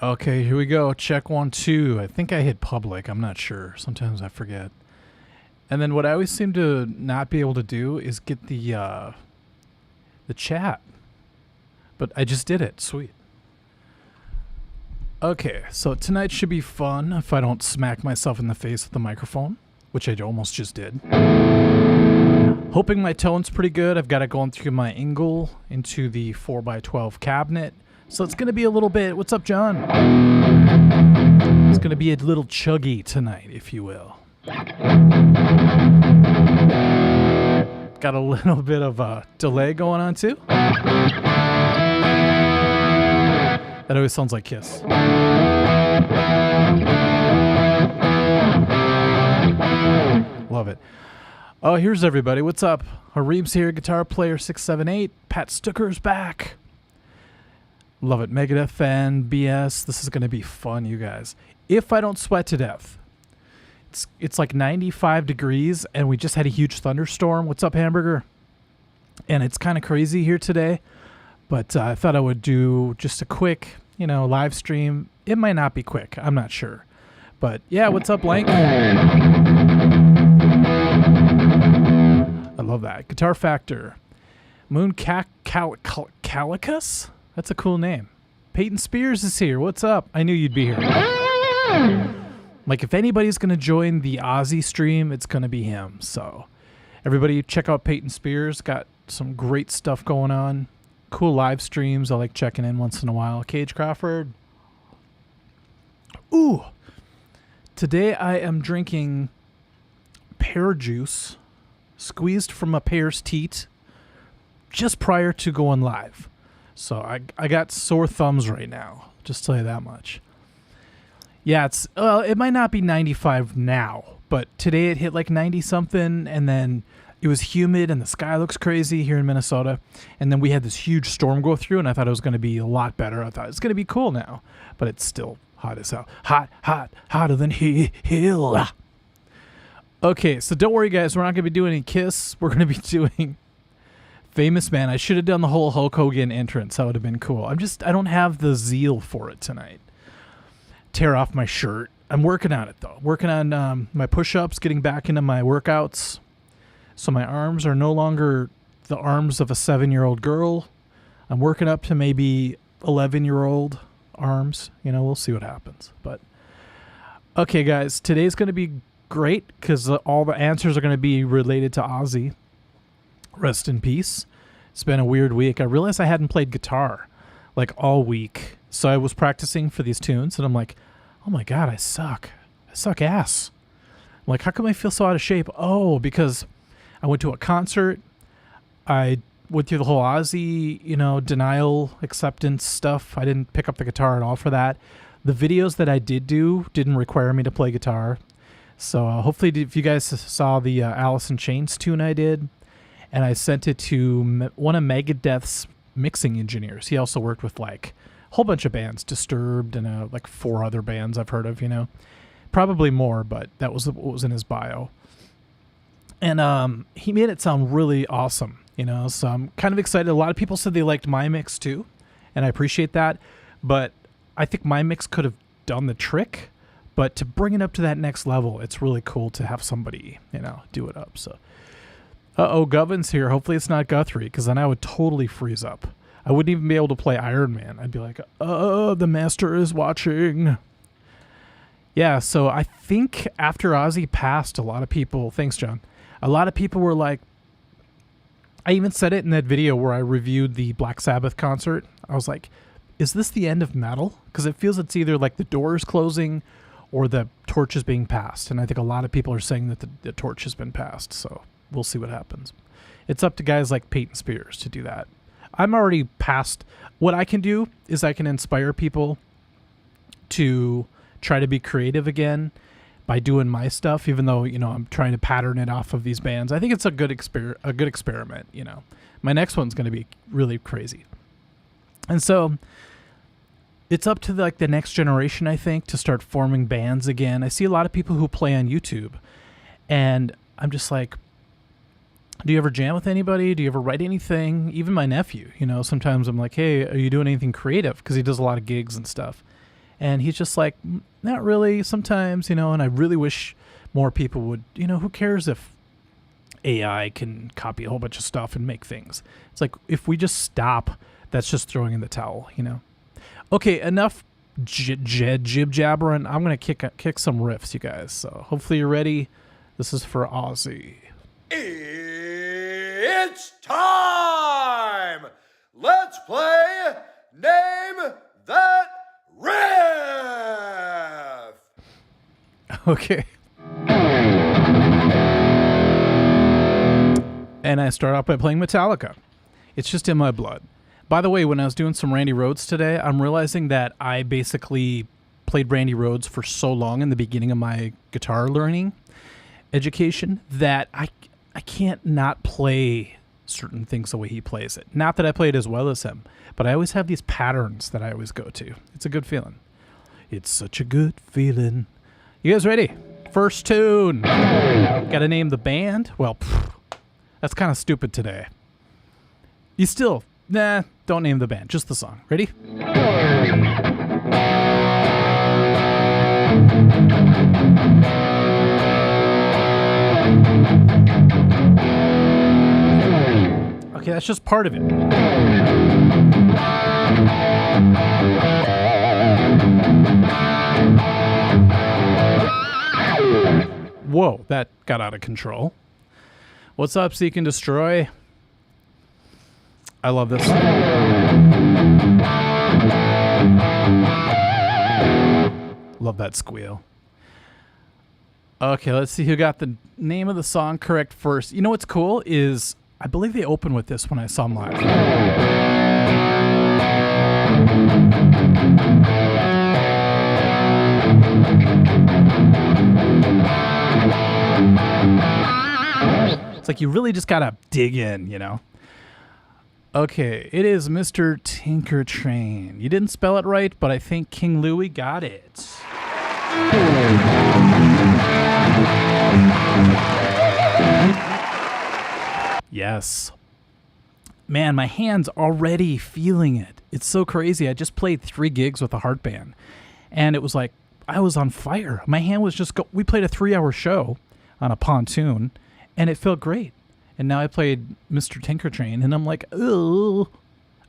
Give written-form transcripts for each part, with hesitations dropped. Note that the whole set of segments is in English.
Okay, here we go. Check 1, 2. I think I hit public. I'm not sure. Sometimes I forget. And then what I always seem to not be able to do is get the chat. But I just did it. Sweet. Okay, so tonight should be fun if I don't smack myself in the face with the microphone, which I almost just did. Hoping my tone's pretty good. I've got it going through my Ingle into the 4x12 cabinet. So it's going to be a little bit... What's up, John? It's going to be a little chuggy tonight, if you will. Got a little bit of a delay going on, too. That always sounds like Kiss. Love it. Oh, here's everybody. What's up? Hareem's here, guitar player 678. Pat Stucker's back. Love it. Megadeth fan, BS. This is going to be fun, you guys. If I don't sweat to death. It's like 95 degrees, and we just had a huge thunderstorm. What's up, Hamburger? And it's kind of crazy here today, but I thought I would do just a quick, live stream. It might not be quick. I'm not sure. But, yeah, what's up, Blank? I love that. Guitar Factor. Moon Calicus? That's a cool name. Peyton Spears is here. What's up? I knew you'd be here. Like, if anybody's going to join the Ozzy stream, it's going to be him. So, everybody check out Peyton Spears. Got some great stuff going on. Cool live streams. I like checking in once in a while. Cage Crawford. Ooh. Today I am drinking pear juice squeezed from a pear's teat just prior to going live. So I got sore thumbs right now. Just tell you that much. Yeah, it might not be 95 now, but today it hit like 90 something, and then it was humid and the sky looks crazy here in Minnesota. And then we had this huge storm go through, and I thought it was going to be a lot better. I thought it's going to be cool now, but it's still hot as hell. Hotter than hell. Okay, so don't worry, guys. We're not going to be doing any Kiss. We're going to be doing Famous Man. I should have done the whole Hulk Hogan entrance. That would have been cool. I don't have the zeal for it tonight. Tear off my shirt. I'm working on it, though. Working on my push-ups, getting back into my workouts. So my arms are no longer the arms of a 7-year-old girl. I'm working up to maybe 11-year-old arms. We'll see what happens. But okay, guys, today's going to be great because all the answers are going to be related to Ozzy. Rest in peace. It's been a weird week. I realized I hadn't played guitar like all week. So I was practicing for these tunes, and I'm like, oh my God, I suck. I suck ass. I'm like, how come I feel so out of shape? Oh, because I went to a concert. I went through the whole Ozzy, denial, acceptance stuff. I didn't pick up the guitar at all for that. The videos that I did do didn't require me to play guitar. So hopefully if you guys saw the Alice in Chains tune I did, and I sent it to one of Megadeth's mixing engineers. He also worked with like a whole bunch of bands, Disturbed and like 4 other bands I've heard of, Probably more, but that was what was in his bio. And he made it sound really awesome, so I'm kind of excited. A lot of people said they liked my mix too, and I appreciate that. But I think my mix could have done the trick. But to bring it up to that next level, it's really cool to have somebody, do it up. So, Govin's here. Hopefully it's not Guthrie, because then I would totally freeze up. I wouldn't even be able to play Iron Man. I'd be like, the master is watching. Yeah, so I think after Ozzy passed, a lot of people, thanks, John, a lot of people were like, I even said it in that video where I reviewed the Black Sabbath concert. I was like, is this the end of metal? Because it feels it's either like the door is closing or the torch is being passed. And I think a lot of people are saying that the torch has been passed. So we'll see what happens. It's up to guys like Peyton Spears to do that. I'm already past. What I can do is I can inspire people to try to be creative again by doing my stuff, even though, I'm trying to pattern it off of these bands. I think it's a good experiment, My next one's going to be really crazy. And so it's up to the next generation, I think, to start forming bands again. I see a lot of people who play on YouTube, and I'm just like, do you ever jam with anybody? Do you ever write anything? Even my nephew, sometimes I'm like, hey, are you doing anything creative? Because he does a lot of gigs and stuff. And he's just like, not really sometimes, and I really wish more people would, who cares if AI can copy a whole bunch of stuff and make things? It's like, if we just stop, that's just throwing in the towel, Okay, enough jib jabbering. I'm going to kick some riffs, you guys. So hopefully you're ready. This is for Ozzy. It's time! Let's play Name That Riff! Okay. And I start off by playing Metallica. It's just in my blood. By the way, when I was doing some Randy Rhoads today, I'm realizing that I basically played Randy Rhoads for so long in the beginning of my guitar learning education that I can't not play certain things the way he plays it. Not that I play it as well as him, but I always have these patterns that I always go to. It's a good feeling. It's such a good feeling. You guys ready? First tune. Got to name the band? Well, that's kind of stupid today. You still, don't name the band. Just the song. Ready? Okay, that's just part of it. Whoa, that got out of control. What's up, Seek and Destroy? I love this. Love that squeal. Okay, let's see who got the name of the song correct first. You know what's cool is I believe they opened with this when I saw them live. It's like you really just gotta dig in, Okay, it is Mr. Tinker Train. You didn't spell it right, but I think King Louie got it. Yes. Man, my hand's already feeling it. It's so crazy. I just played 3 gigs with a heart band, and it was like I was on fire. My hand was just we played a 3-hour show on a pontoon, and it felt great. And now I played Mr. Tinker Train, and I'm like, ooh,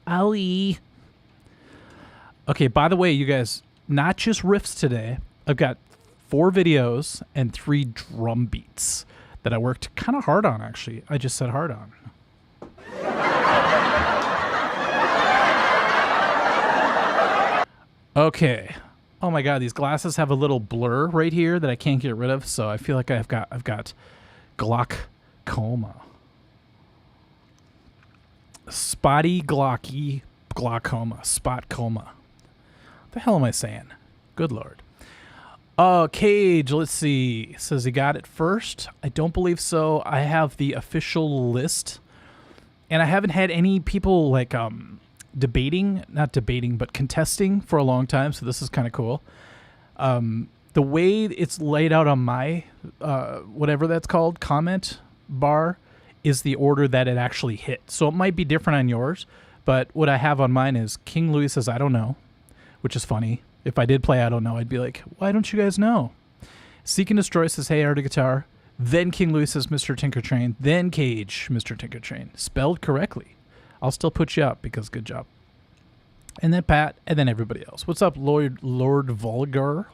owie. Okay, by the way, you guys, not just riffs today. I've got 4 videos and 3 drum beats that I worked kind of hard on, actually. I just said hard on. Okay. Oh my God, these glasses have a little blur right here that I can't get rid of, so I feel like I've got glaucoma. Spotty glocky glaucoma. Spot coma. What the hell am I saying? Good Lord. Cage, let's see. Says he got it first. I don't believe so. I have the official list, and I haven't had any people like not debating, but contesting for a long time, so this is kind of cool. The way it's laid out on my whatever that's called, comment bar, is the order that it actually hit. So it might be different on yours, but what I have on mine is King Louis says, I don't know, which is funny. If I did play I don't know, I'd be like, why don't you guys know? Seek and Destroy says, hey, Art of Guitar. Then King Louis says, Mr. Tinker Train. Then Cage, Mr. Tinker Train. Spelled correctly. I'll still put you up because good job. And then Pat, and then everybody else. What's up, Lord Vulgar?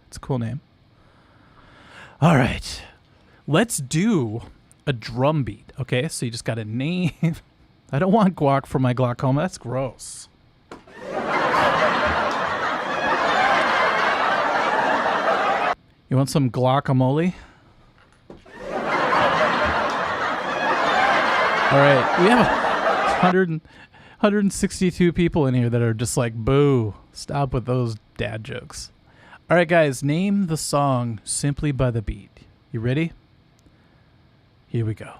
It's a cool name. All right. Let's do a drum beat, okay? So you just got to name. I don't want guac for my glaucoma. That's gross. You want some guacamole? All right. We have 162 people in here that are just like, boo. Stop with those dad jokes. All right, guys. Name the song simply by the beat. You ready? Here we go.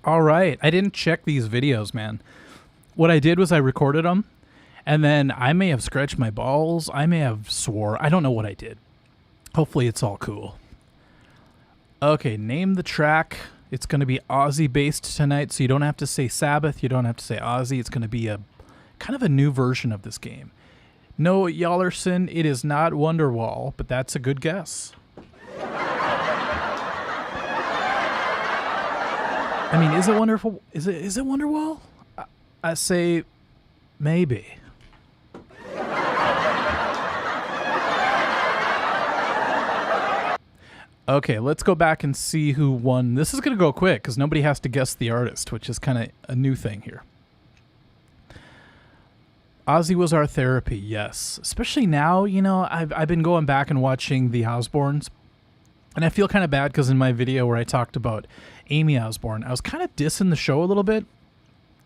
All right. I didn't check these videos, man. What I did was I recorded them, And then I may have scratched my balls. I may have swore. I don't know what I did. Hopefully it's all cool. Okay, name the track. It's going to be Ozzy based tonight, so you don't have to say Sabbath. You don't have to say Ozzy. It's going to be a kind of a new version of this game. No, Yallerson, it is not Wonderwall, but that's a good guess. I mean, is it wonderful? Is it Wonderwall? I say maybe. Okay, let's go back and see who won. This is going to go quick because nobody has to guess the artist, which is kind of a new thing here. Ozzy was our therapy, yes. Especially now, you know, I've been going back and watching the Osbournes, and I feel kind of bad because in my video where I talked about Amy Osbourne, I was kind of dissing the show a little bit.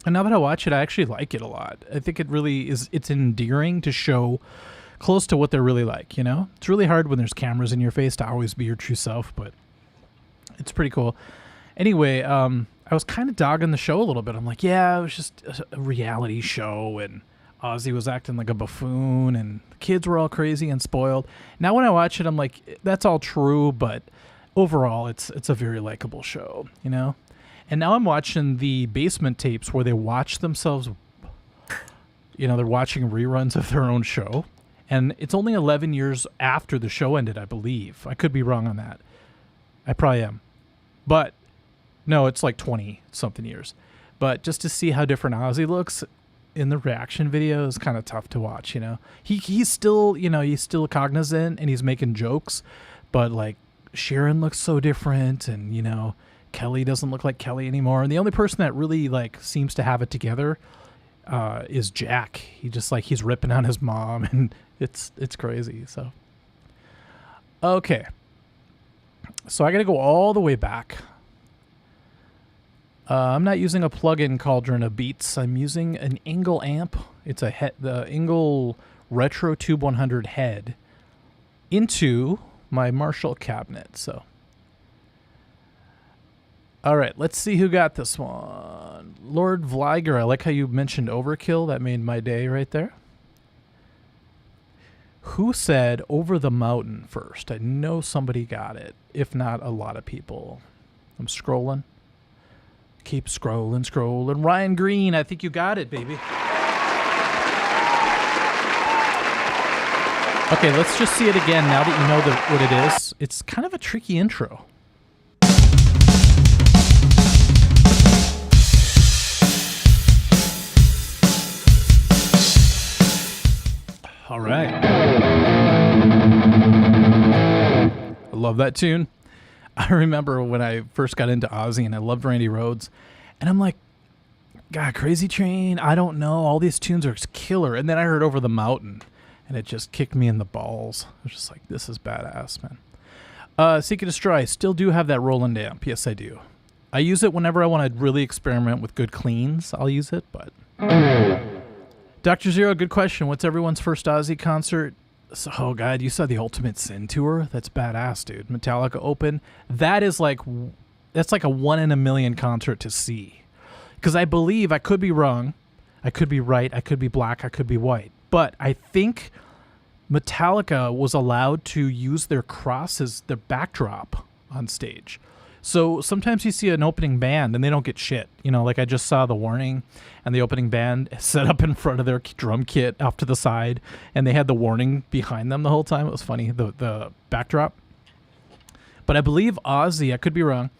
And now that I watch it, I actually like it a lot. I think it really is, it's endearing to show close to what they're really like, you know? It's really hard when there's cameras in your face to always be your true self, but it's pretty cool. Anyway, I was kind of dogging the show a little bit. I'm like, yeah, it was just a reality show, and Ozzy was acting like a buffoon, and the kids were all crazy and spoiled. Now when I watch it, I'm like, that's all true, but overall, it's a very likable show, you know? And now I'm watching the basement tapes where they watch themselves, you know, they're watching reruns of their own show. And it's only 11 years after the show ended, I believe. I could be wrong on that. I probably am. But, no, it's like 20-something years. But just to see how different Ozzy looks in the reaction video is kind of tough to watch, you know? He's still, you know, he's still cognizant and he's making jokes. But, like, Sharon looks so different, and, you know, Kelly doesn't look like Kelly anymore. And the only person that really, like, seems to have it together is Jack. He just, like, he's ripping on his mom, and it's crazy. So okay, so I gotta go all the way back. I'm not using a plug-in Cauldron of Beats. I'm using an Engel amp. It's the Engel Retro Tube 100 head into my Marshall cabinet. So all right, let's see who got this one. Lord Vliger, I like how you mentioned Overkill. That made my day right there. Who said Over the Mountain first? I know somebody got it, if not a lot of people. I'm scrolling. Keep scrolling. Ryan Green, I think you got it, baby. Okay, let's just see it again now that you know what it is. It's kind of a tricky intro. All right. I love that tune. I remember when I first got into Ozzy and I loved Randy Rhoads, and I'm like, God, Crazy Train, I don't know, all these tunes are killer. And then I heard Over the Mountain, and it just kicked me in the balls. I was just like, this is badass, man. Seek and Destroy, I still do have that Roland amp. Yes, I do. I use it whenever I want to really experiment with good cleans. I'll use it, but... Dr. Zero, good question. What's everyone's first Ozzy concert? Oh, God, you saw the Ultimate Sin tour? That's badass, dude. Metallica open. That's like a 1 in a million concert to see. Because I believe, I could be wrong, I could be right, I could be black, I could be white. But I think Metallica was allowed to use their cross as their backdrop on stage. So sometimes you see an opening band and they don't get shit. You know, like I just saw The Warning, and the opening band set up in front of their drum kit off to the side, and they had The Warning behind them the whole time. It was funny, the backdrop. But I believe Ozzy, I could be wrong,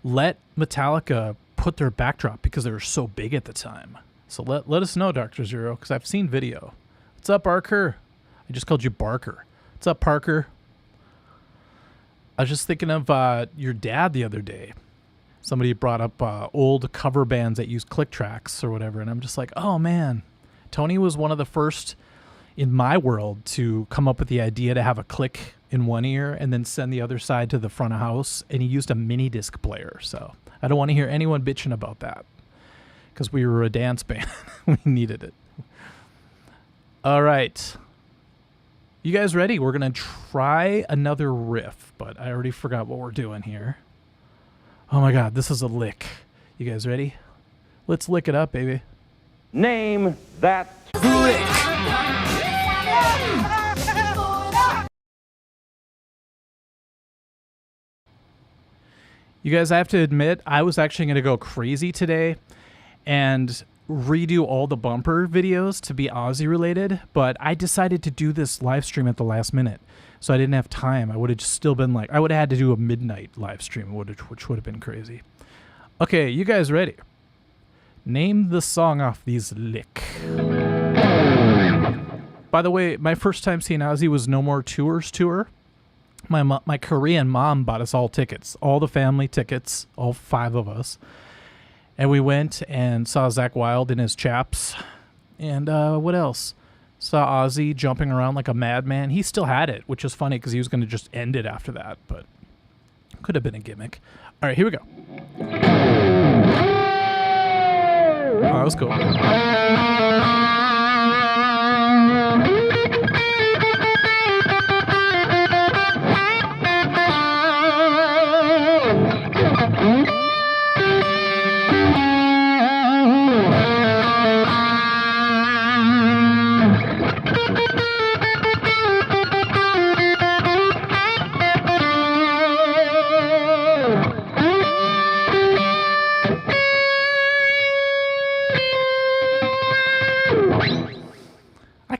let Metallica put their backdrop because they were so big at the time. So let us know, Dr. Zero, because I've seen video. What's up, Barker? I just called you Barker. What's up, Parker? I was just thinking of your dad the other day. Somebody brought up old cover bands that use click tracks or whatever, and I'm just like, oh, man. Tony was one of the first in my world to come up with the idea to have a click in one ear and then send the other side to the front of house, and he used a mini disc player. So I don't want to hear anyone bitching about that because we were a dance band. We needed it. All right. You guys ready? We're going to try another riff, but I already forgot what we're doing here. Oh my God, this is a lick. You guys ready? Let's lick it up, baby. Name that Lick. You guys, I have to admit, I was actually going to go crazy today and redo all the bumper videos to be Ozzy related, but I decided to do this live stream at the last minute, so I didn't have time. I would have just still been like, I would have had to do a midnight live stream, which would have been crazy. Okay, you guys ready? Name the song off these lick. By the way, my first time seeing Ozzy was No More Tours tour. My Korean mom bought us all tickets, all the family tickets, all 5 of us. And we went and saw Zakk Wylde in his chaps. And what else? Saw Ozzy jumping around like a madman. He still had it, which is funny because he was going to just end it after that. But could have been a gimmick. All right, here we go. Oh, that was cool.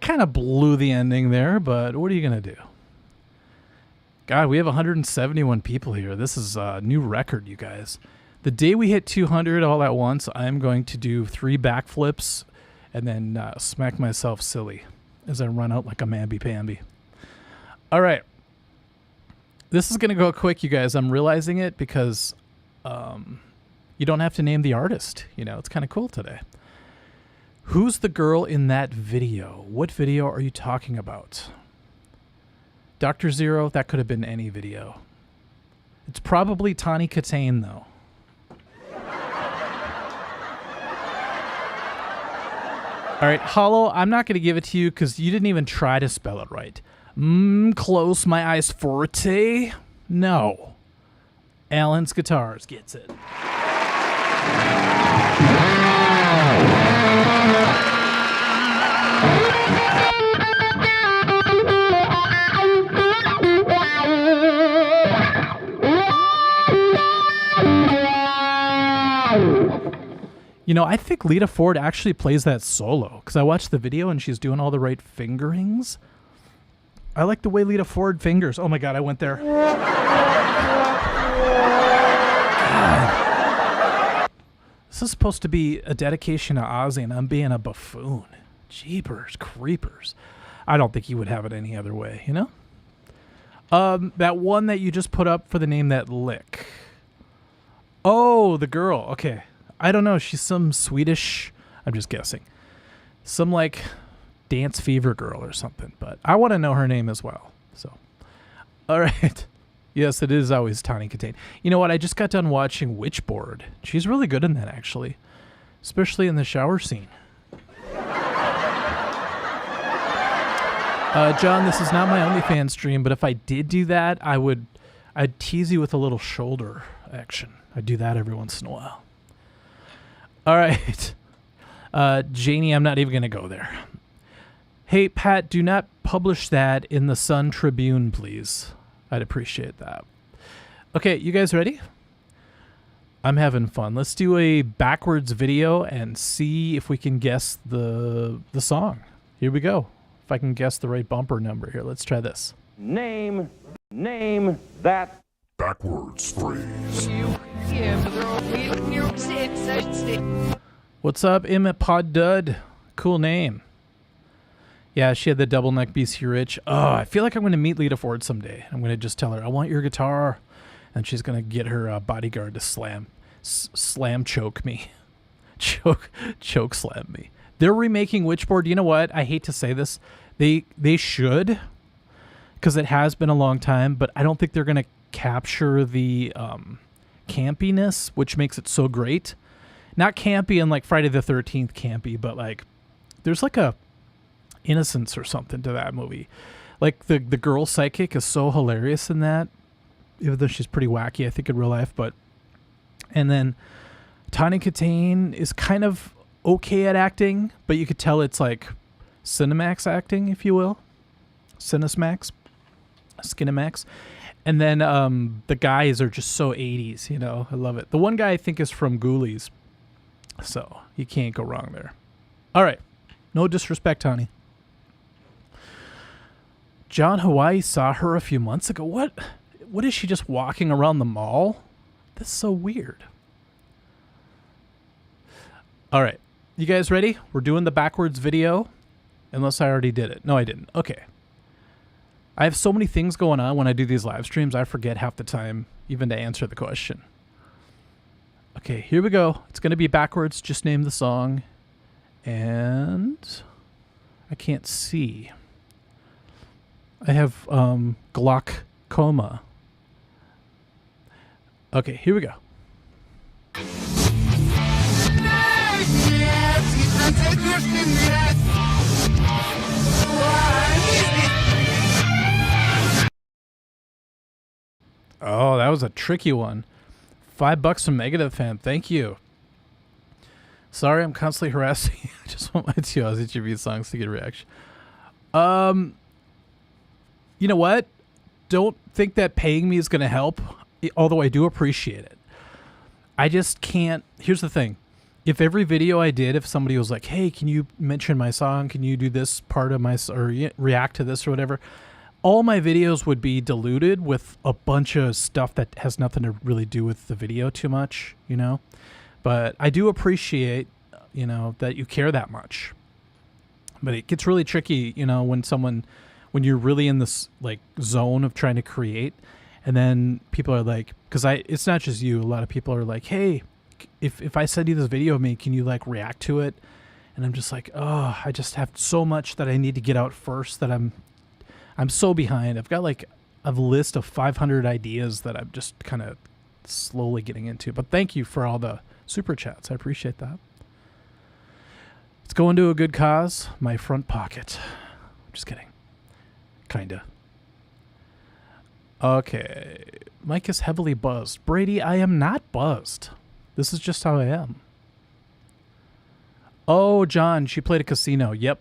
Kind of blew the ending there, but what are you gonna do? God, we have 171 people here. This is a new record, you guys. The day we hit 200 all at once, I'm going to do 3 backflips and then smack myself silly as I run out like a mamby-pamby. All right. This is gonna go quick, you guys. I'm realizing it because you don't have to name the artist. You know, it's kind of cool today. Who's the girl in that video? What video are you talking about? Dr. Zero, that could have been any video. It's probably Tawny Katane, though. All right, Hollow, I'm not going to give it to you because you didn't even try to spell it right. Close my eyes forte? No. Alan's Guitars gets it. You know, I think Lita Ford actually plays that solo because I watched the video and she's doing all the right fingerings. I like the way Lita Ford fingers. Oh my God, I went there. God. This is supposed to be a dedication to Ozzy and I'm being a buffoon. Jeepers creepers. I don't think he would have it any other way, you know? That one that you just put up for the name that lick. Oh, the girl. Okay. I don't know. She's some Swedish, I'm just guessing. Some like dance fever girl or something, but I want to know her name as well. So, all right. Yes, it is always Tawny Katane. You know what? I just got done watching Witchboard. She's really good in that, actually, especially in the shower scene. John, this is not my OnlyFans stream, but if I did do that, I'd tease you with a little shoulder action. I'd do that every once in a while. All right. Janie, I'm not even going to go there. Hey, Pat, do not publish that in the Sun Tribune, please. I'd appreciate that. Okay, you guys ready? I'm having fun. Let's do a backwards video and see if we can guess the song. Here we go. If I can guess the right bumper number here. Let's try this. Name that backwards phrase. What's up, Emmett Pod Dud? Cool name. Yeah, she had the double neck BC Rich. Oh, I feel like I'm going to meet Lita Ford someday. I'm going to just tell her, I want your guitar. And she's going to get her bodyguard to slam choke me. choke slam me. They're remaking Witchboard. You know what? I hate to say this. They should, because it has been a long time, but I don't think they're going to capture the campiness, which makes it so great. Not campy and like Friday the 13th campy, but like there's like a innocence or something to that movie. Like the girl psychic is so hilarious in that, even though she's pretty wacky, I think, in real life. But and then Tawny Katane is kind of okay at acting, but you could tell it's like Cinemax acting, if you will. Cinesmax. Skinemax. And then the guys are just so 80s, you know. I love it. The one guy I think is from Ghoulies. So you can't go wrong there. All right. No disrespect, honey. John Hawaii saw her a few months ago. What is she just walking around the mall? That's so weird. All right. You guys ready? We're doing the backwards video. Unless I already did it. No, I didn't. Okay. I have so many things going on when I do these live streams, I forget half the time even to answer the question. Okay, here we go. It's going to be backwards. Just name the song. And I can't see. I have glaucoma. Okay, here we go. Oh, that was a tricky one. $5 from Megadeth fan. Thank you. Sorry, I'm constantly harassing you. I just want my two Ozzy tribute songs to get a reaction. You know what? Don't think that paying me is going to help, although I do appreciate it. I just can't. Here's the thing. If every video I did, if somebody was like, hey, can you mention my song? Can you do this part of my, or react to this or whatever? All my videos would be diluted with a bunch of stuff that has nothing to really do with the video too much, you know? But I do appreciate, you know, that you care that much. But it gets really tricky, you know, when you're really in this like zone of trying to create, and then people are like, because it's not just you, a lot of people are like, hey, if I send you this video of me, can you like react to it? And I'm just like, oh, I just have so much that I need to get out first that I'm so behind. I've got like a list of 500 ideas that I'm just kind of slowly getting into. But thank you for all the super chats. I appreciate that. It's going to a good cause. My front pocket. Just kidding. Kinda. Okay. Mike is heavily buzzed. Brady, I am not buzzed. This is just how I am. Oh, John, she played a casino. Yep.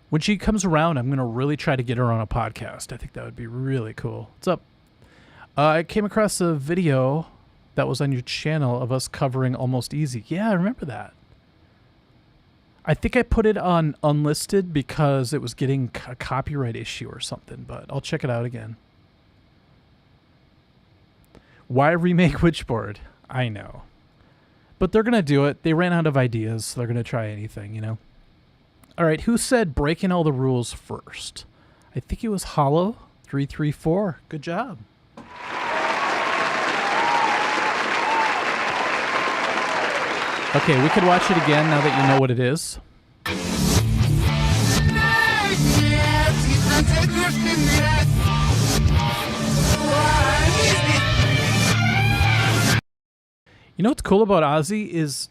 When she comes around, I'm going to really try to get her on a podcast. I think that would be really cool. What's up? I came across a video that was on your channel of us covering Almost Easy. Yeah, I remember that. I think I put it on unlisted because it was getting a copyright issue or something, but I'll check it out again. Why remake Witchboard? I know. But they're going to do it. They ran out of ideas, so they're going to try anything, you know? All right, who said breaking all the rules first? I think it was Hollow 334. Good job. Okay, we could watch it again now that you know what it is. You know what's cool about Ozzy is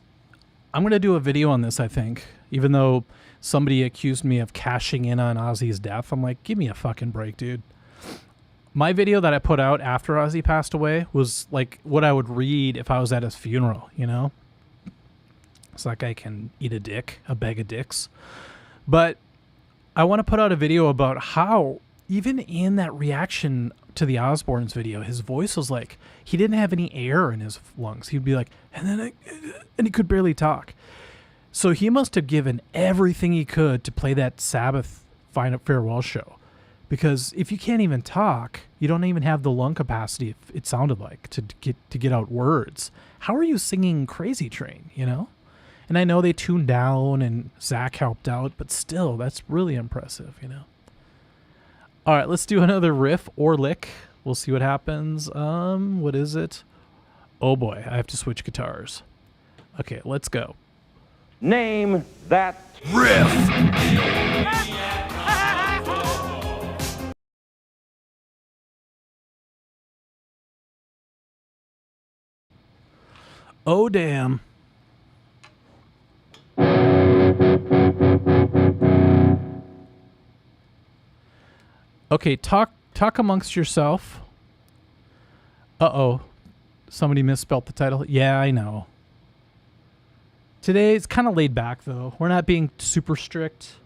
I'm going to do a video on this, I think, even though somebody accused me of cashing in on Ozzy's death. I'm like, give me a fucking break, dude. My video that I put out after Ozzy passed away was like what I would read if I was at his funeral, you know? It's like I can eat a dick, a bag of dicks. But I want to put out a video about how, even in that reaction to the Osbournes video, his voice was like, he didn't have any air in his lungs. He'd be like, and he could barely talk. So he must have given everything he could to play that Sabbath Final Farewell show. Because if you can't even talk, you don't even have the lung capacity, it sounded like, to get out words. How are you singing Crazy Train, you know? And I know they tuned down and Zach helped out, but still, that's really impressive, you know? All right, let's do another riff or lick. We'll see what happens. What is it? Oh boy, I have to switch guitars. Okay, let's go. Name that Riff. Oh damn. Okay, talk amongst yourself. Uh-oh. Somebody misspelt the title. Yeah, I know. Today it's kind of laid back, though. We're not being super strict.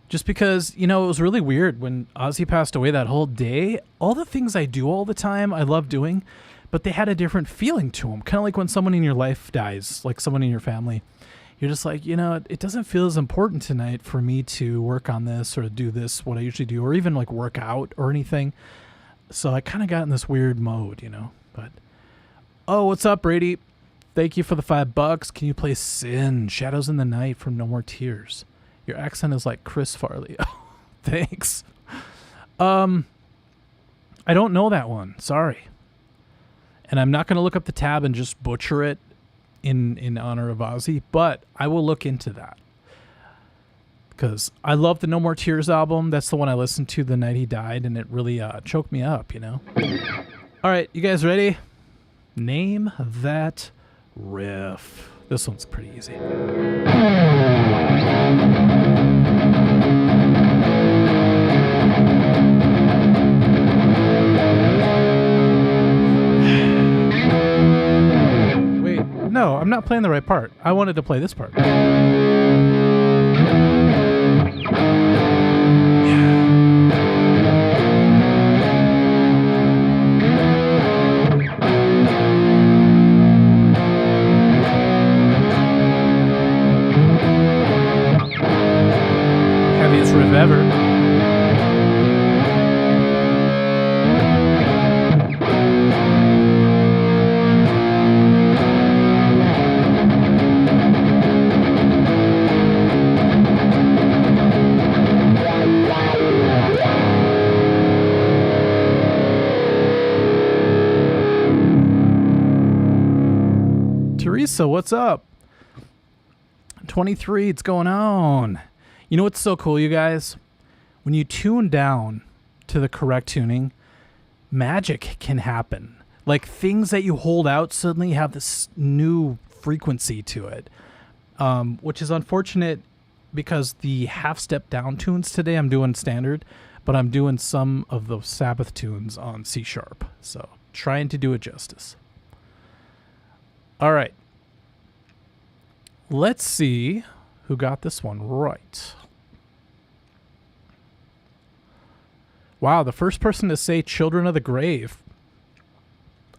Just because, you know, it was really weird when Ozzy passed away that whole day. All the things I do all the time, I love doing, but they had a different feeling to them. Kind of like when someone in your life dies, like someone in your family. You're just like, you know, it doesn't feel as important tonight for me to work on this or do this, what I usually do, or even like work out or anything. So I kind of got in this weird mode, you know. But, oh, what's up, Brady? Thank you for the $5. Can you play Sin, Shadows in the Night from No More Tears? Your accent is like Chris Farley. Oh, thanks. I don't know that one. Sorry. And I'm not going to look up the tab and just butcher it in honor of Ozzy, but I will look into that. Because I love the No More Tears album. That's the one I listened to the night he died, and it really choked me up, you know? All right, you guys ready? Name that riff. This one's pretty easy. Wait, no, I'm not playing the right part. I wanted to play this part. Heaviest riff ever. Teresa, what's up? 23, it's going on. You know what's so cool, you guys? When you tune down to the correct tuning, magic can happen. Like things that you hold out suddenly have this new frequency to it, which is unfortunate because the half step down tunes today I'm doing standard, but I'm doing some of those Sabbath tunes on C sharp. So trying to do it justice. All right. Let's see who got this one right. Wow, the first person to say Children of the Grave.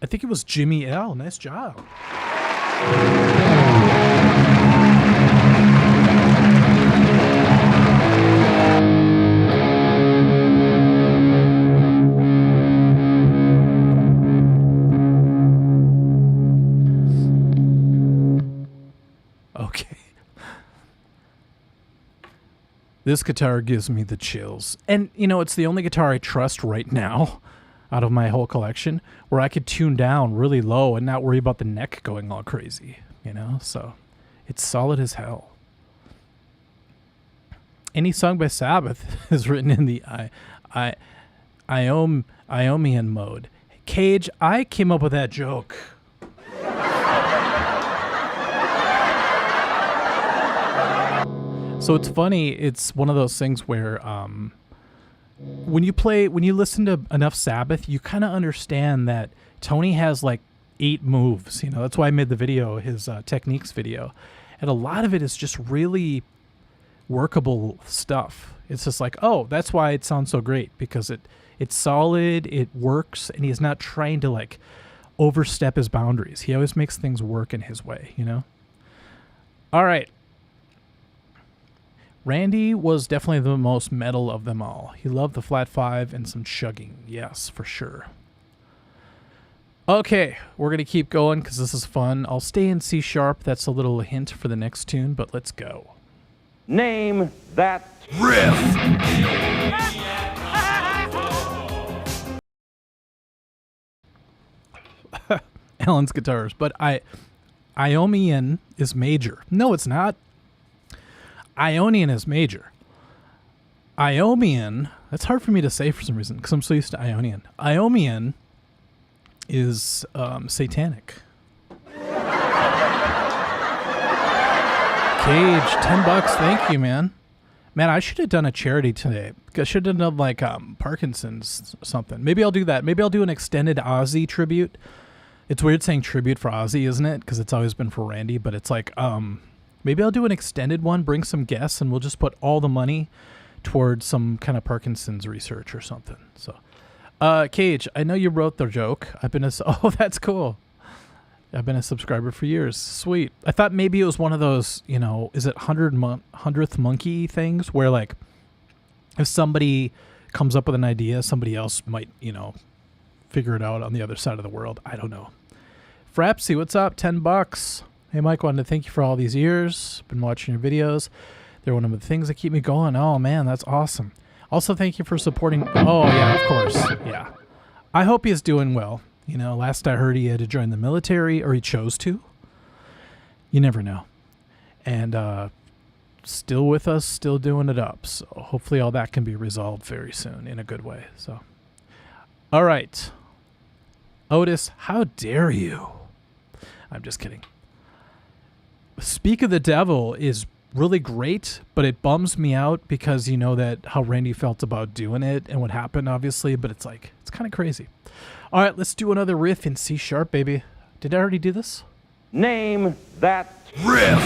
I think it was Jimmy L. Nice job. Okay. This guitar gives me the chills. And, you know, it's the only guitar I trust right now out of my whole collection where I could tune down really low and not worry about the neck going all crazy, you know? So it's solid as hell. Any song by Sabbath is written in the Iommian mode. Cage, I came up with that joke. So it's funny. It's one of those things where when you listen to enough Sabbath, you kind of understand that Tony has like 8 moves. You know, that's why I made the video, his techniques video, and a lot of it is just really workable stuff. It's just like, oh, that's why it sounds so great, because it's solid, it works, and he's not trying to like overstep his boundaries. He always makes things work in his way, you know? All right. Randy was definitely the most metal of them all. He loved the flat 5 and some chugging. Yes, for sure. Okay, we're going to keep going because this is fun. I'll stay in C sharp. That's a little hint for the next tune, but let's go. Name that Riff. Alan's guitars, but Iommian is major. No, it's not. Ionian is major. Iommian, that's hard for me to say for some reason because I'm so used to Ionian. Iommian is satanic. Cage, $10. Thank you, man. Man, I should have done a charity today. I should have done like Parkinson's or something. Maybe I'll do that. Maybe I'll do an extended Ozzy tribute It's weird saying tribute for Ozzy, isn't it? Because it's always been for Randy, but it's like, maybe I'll do an extended one, bring some guests, and we'll just put all the money towards some kind of Parkinson's research or something. So, Cage, I know you wrote the joke. Oh, that's cool. I've been a subscriber for years. Sweet. I thought maybe it was one of those, is it 100th monkey things where, like, if somebody comes up with an idea, somebody else might, figure it out on the other side of the world. I don't know. Frapsy, what's up? $10. Hey, Mike, wanted to thank you for all these years. Been watching your videos. They're one of the things that keep me going. Oh, man, that's awesome. Also, thank you for supporting. Oh, yeah, of course. Yeah. I hope he is doing well. Last I heard he had to join the military, or he chose to. You never know. And still with us, still doing it up. So hopefully all that can be resolved very soon in a good way. So, all right. Otis, how dare you? I'm just kidding. Speak of the Devil is really great, but it bums me out because you know that how Randy felt about doing it and what happened, obviously, but it's like, it's kind of crazy. All right, let's do another riff in C sharp, baby. Did I already do this? Name that Riff.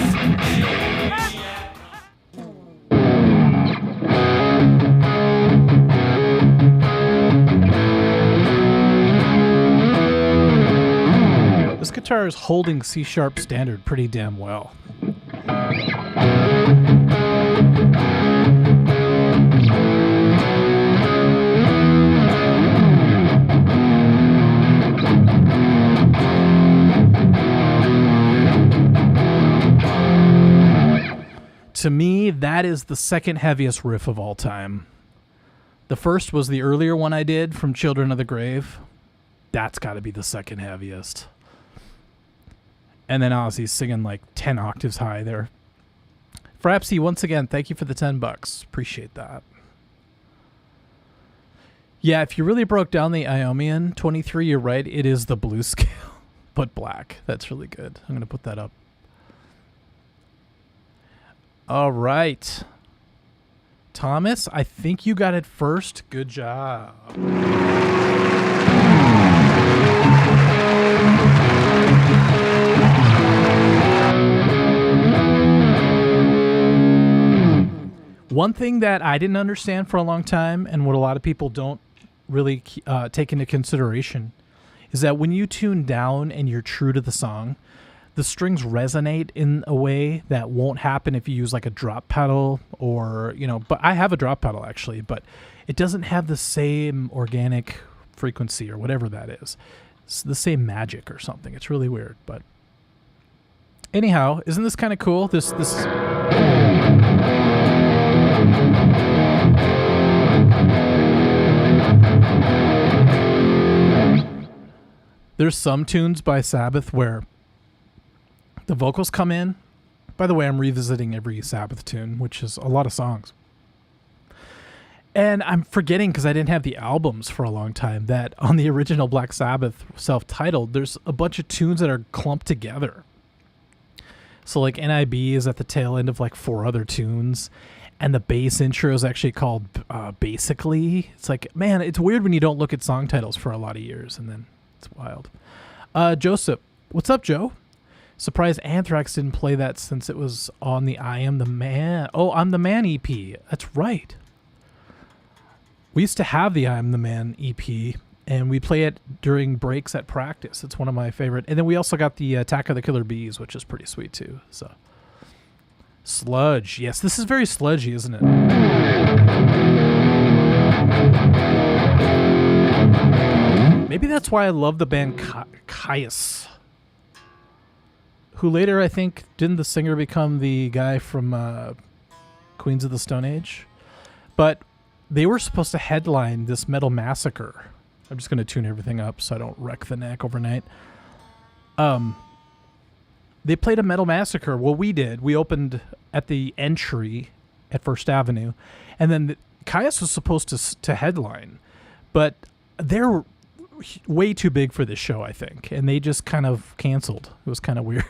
This guitar is holding C sharp standard pretty damn well. To me, that is the second heaviest riff of all time. The first was the earlier one I did from Children of the Grave. That's got to be the second heaviest. And then Ozzy's singing like 10 octaves high there. Frapsy, once again, thank you for the $10. Appreciate that. Yeah, if you really broke down the Iommian 23, you're right. It is the blues scale, but black. That's really good. I'm going to put that up. All right. Thomas, I think you got it first. Good job. One thing that I didn't understand for a long time, and what a lot of people don't really take into consideration, is that when you tune down and you're true to the song, the strings resonate in a way that won't happen if you use like a drop pedal or, but I have a drop pedal actually, but it doesn't have the same organic frequency or whatever that is. It's the same magic or something. It's really weird, but anyhow, isn't this kind of cool? This There's some tunes by Sabbath where the vocals come in. By the way, I'm revisiting every Sabbath tune, which is a lot of songs. And I'm forgetting, because I didn't have the albums for a long time, that on the original Black Sabbath self-titled, there's a bunch of tunes that are clumped together. So like NIB is at the tail end of like 4 other tunes. And the bass intro is actually called Basically. It's like, man, it's weird when you don't look at song titles for a lot of years. And then it's wild. Joseph, what's up, Joe? Surprised Anthrax didn't play that since it was on the I Am the Man. Oh, I'm the Man EP. That's right. We used to have the I Am the Man EP, and we play it during breaks at practice. It's one of my favorite. And then we also got the Attack of the Killer Bees, which is pretty sweet too. So, Sludge. Yes, this is very sludgy, isn't it? Maybe that's why I love the band Caius. Who later, I think, didn't the singer become the guy from Queens of the Stone Age? But they were supposed to headline this Metal Massacre. I'm just going to tune everything up so I don't wreck the neck overnight. They played a Metal Massacre. Well, we did. We opened at the entry at First Avenue. And then Caius was supposed to headline. But they're way too big for this show, I think, and they just kind of canceled. It was kind of weird.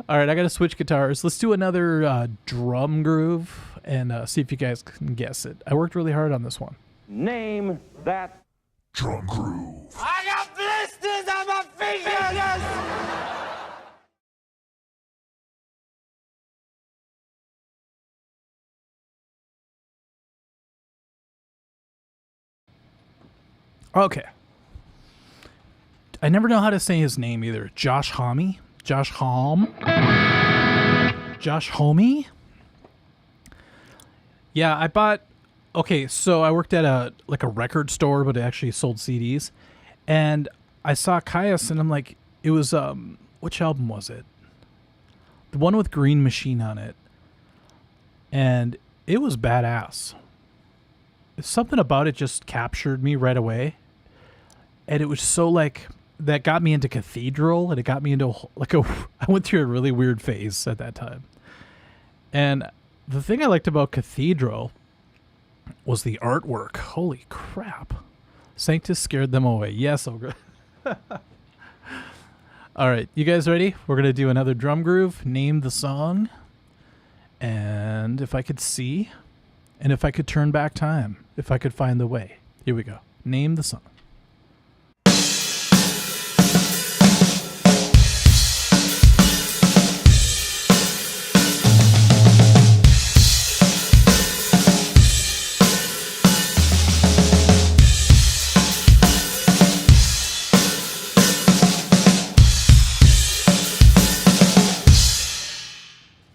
All right, I gotta switch guitars. Let's do another drum groove and see if you guys can guess it. I worked really hard on this one. name that Drum groove. I got blisters on my Okay. I never know how to say his name either. Josh Homme? Josh Homme? Josh Homme? Yeah, I bought... Okay, so I worked at a record store, but it actually sold CDs. And I saw Caius, and I'm like, it was... which album was it? The one with Green Machine on it. And it was badass. Something about it just captured me right away. And it was so like... That got me into Cathedral, and it got me into I went through a really weird phase at that time. And the thing I liked about Cathedral was the artwork. Holy crap. Sanctus scared them away. Yes, Ogre. All right, you guys ready? We're going to do another drum groove. Name the song. And if I could see, and if I could turn back time, if I could find the way. Here we go. Name the song.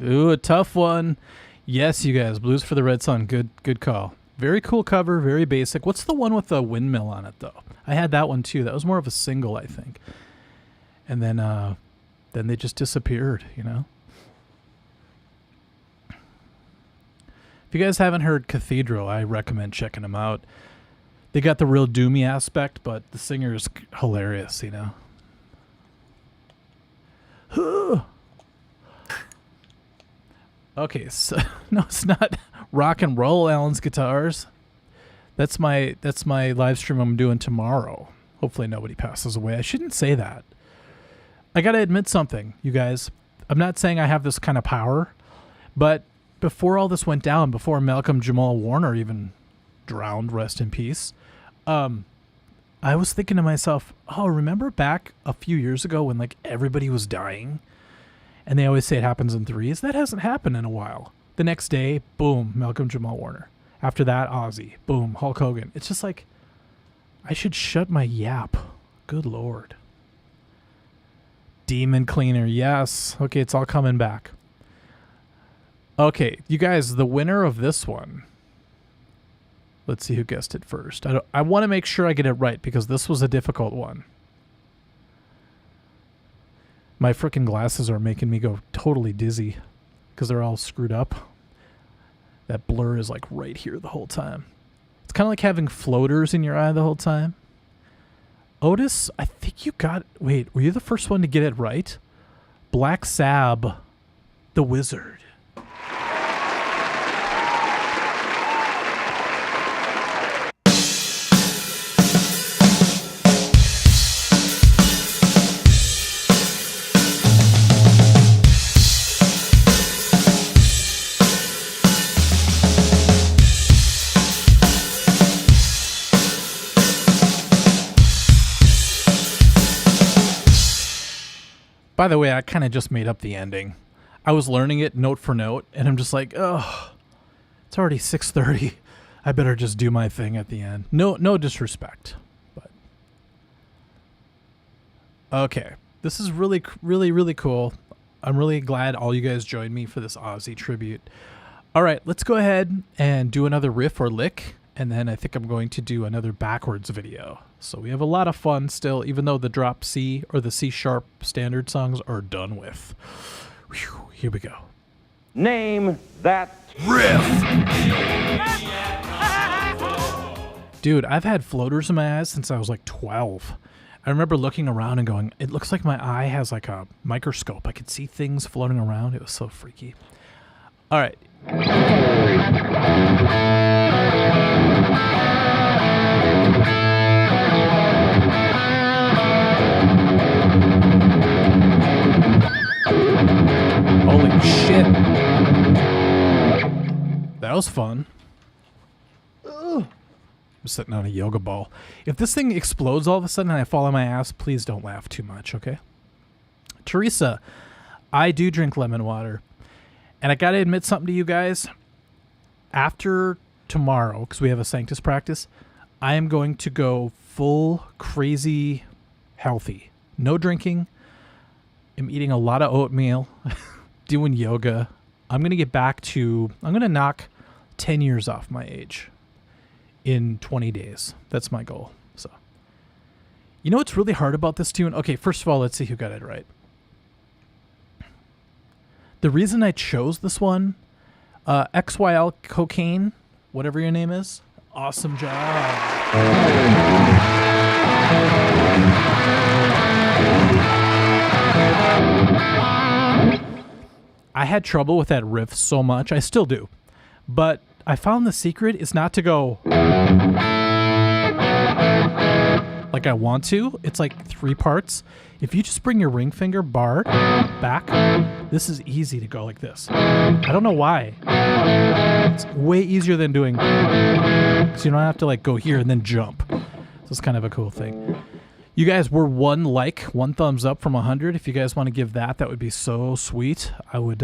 Ooh, a tough one. Yes, you guys. Blues for the Red Sun. Good call. Very cool cover. Very basic. What's the one with the windmill on it, though? I had that one, too. That was more of a single, I think. And then they just disappeared, you know? If you guys haven't heard Cathedral, I recommend checking them out. They got the real doomy aspect, but the singer is hilarious, you know? Okay, so no, it's not rock and roll Alan's guitars. That's my live stream I'm doing tomorrow. Hopefully nobody passes away. I shouldn't say that. I gotta admit something, you guys. I'm not saying I have this kind of power, but before all this went down, before Malcolm Jamal Warner even drowned, rest in peace, I was thinking to myself, oh, remember back a few years ago when like everybody was dying? And they always say it happens in threes. That hasn't happened in a while. The next day, boom, Malcolm Jamal Warner. After that, Ozzy. Boom, Hulk Hogan. It's just like, I should shut my yap. Good Lord. Demon Cleaner, yes. Okay, it's all coming back. Okay, you guys, the winner of this one. Let's see who guessed it first. I want to make sure I get it right because this was a difficult one. My freaking glasses are making me go totally dizzy because they're all screwed up. That blur is like right here the whole time. It's kind of like having floaters in your eye the whole time. Otis, I think you got... Wait, were you the first one to get it right? Black Sab, the Wizard. By the way, I kind of just made up the ending. I was learning it note for note, and I'm just like, oh, it's already 6:30. I better just do my thing at the end. No disrespect, but okay. This is really, really, really cool. I'm really glad all you guys joined me for this Ozzy tribute. All right, let's go ahead and do another riff or lick, and then I think I'm going to do another backwards video. So we have a lot of fun still, even though the drop C or the C sharp standard songs are done with. Whew, here we go. Name that riff. Dude, I've had floaters in my eyes since I was like 12. I remember looking around and going, it looks like my eye has like a microscope. I could see things floating around. It was so freaky. All right. Holy shit. That was fun. Ugh. I'm sitting on a yoga ball. If this thing explodes all of a sudden and I fall on my ass, please don't laugh too much, okay? Teresa, I do drink lemon water. And I got to admit something to you guys. After tomorrow, because we have a Sanctus practice, I am going to go full crazy healthy. No drinking. I'm eating a lot of oatmeal, doing yoga. I'm going to knock 10 years off my age in 20 days. That's my goal. So, you know what's really hard about this tune? Okay, first of all, let's see who got it right. The reason I chose this one, XYL Cocaine, whatever your name is, awesome job. I had trouble with that riff so much. I still do. But I found the secret is not to go like I want to. It's like 3 parts. If you just bring your ring finger bar back, this is easy to go like this. I don't know why. It's way easier than doing, because you don't have to like go here and then jump. So it's kind of a cool thing. You guys were one thumbs up from 100. If you guys want to give that would be so sweet. I would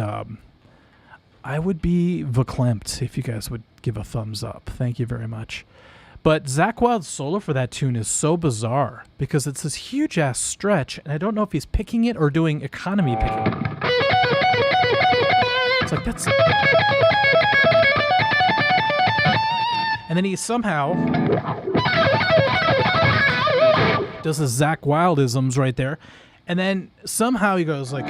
be verklempt if you guys would give a thumbs up. Thank you very much. But Zakk Wylde's solo for that tune is so bizarre because it's this huge ass stretch, and I don't know if he's picking it or doing economy picking. It's like that's, and then he somehow does the Zakk Wylde-isms right there, and then somehow he goes like.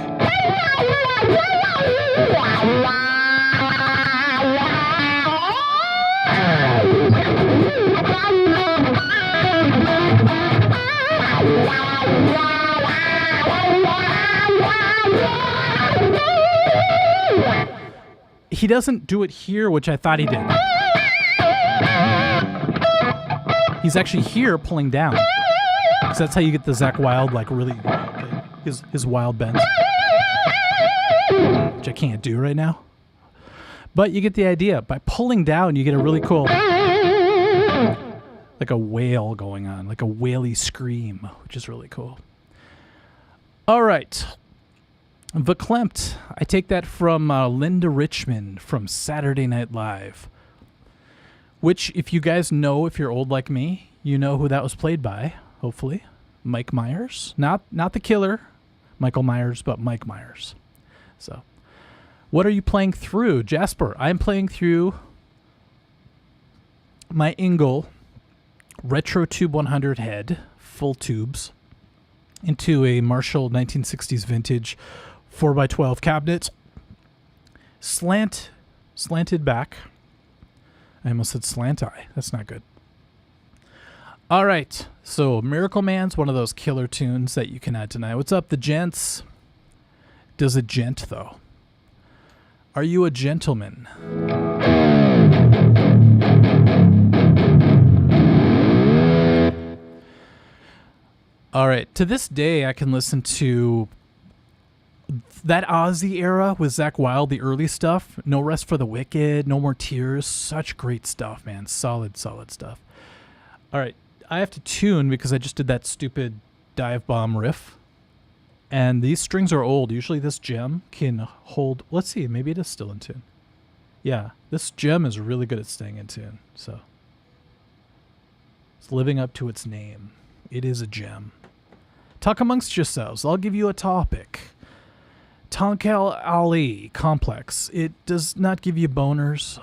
He doesn't do it here, which I thought he did. He's actually here pulling down. Because that's how you get the Zakk Wylde, like really, his wild bends. Which I can't do right now. But you get the idea. By pulling down, you get a really cool, like a wail going on, like a whaley scream, which is really cool. All right. Verklempt. I take that from Linda Richmond from Saturday Night Live. Which, if you guys know, if you're old like me, you know who that was played by, hopefully. Mike Myers. Not the killer, Michael Myers, but Mike Myers. So, what are you playing through? Jasper, I'm playing through my Engel Retro Tube 100 head, full tubes, into a Marshall 1960s vintage 4x12 cabinet, slanted back. I almost said slant eye. That's not good. All right, so Miracle Man's one of those killer tunes that you cannot deny. What's up, the gents? Does a gent, though? Are you a gentleman? All right, to this day, I can listen to that Ozzy era with Zakk Wylde, the early stuff. No Rest for the Wicked, No More Tears. Such great stuff, man. Solid stuff. All right, I have to tune because I just did that stupid dive bomb riff. And these strings are old. Usually this gem can hold... Let's see, maybe it is still in tune. Yeah, this gem is really good at staying in tune. So it's living up to its name. It is a gem. Talk amongst yourselves. I'll give you a topic. Tonkel Ali Complex. It does not give you boners.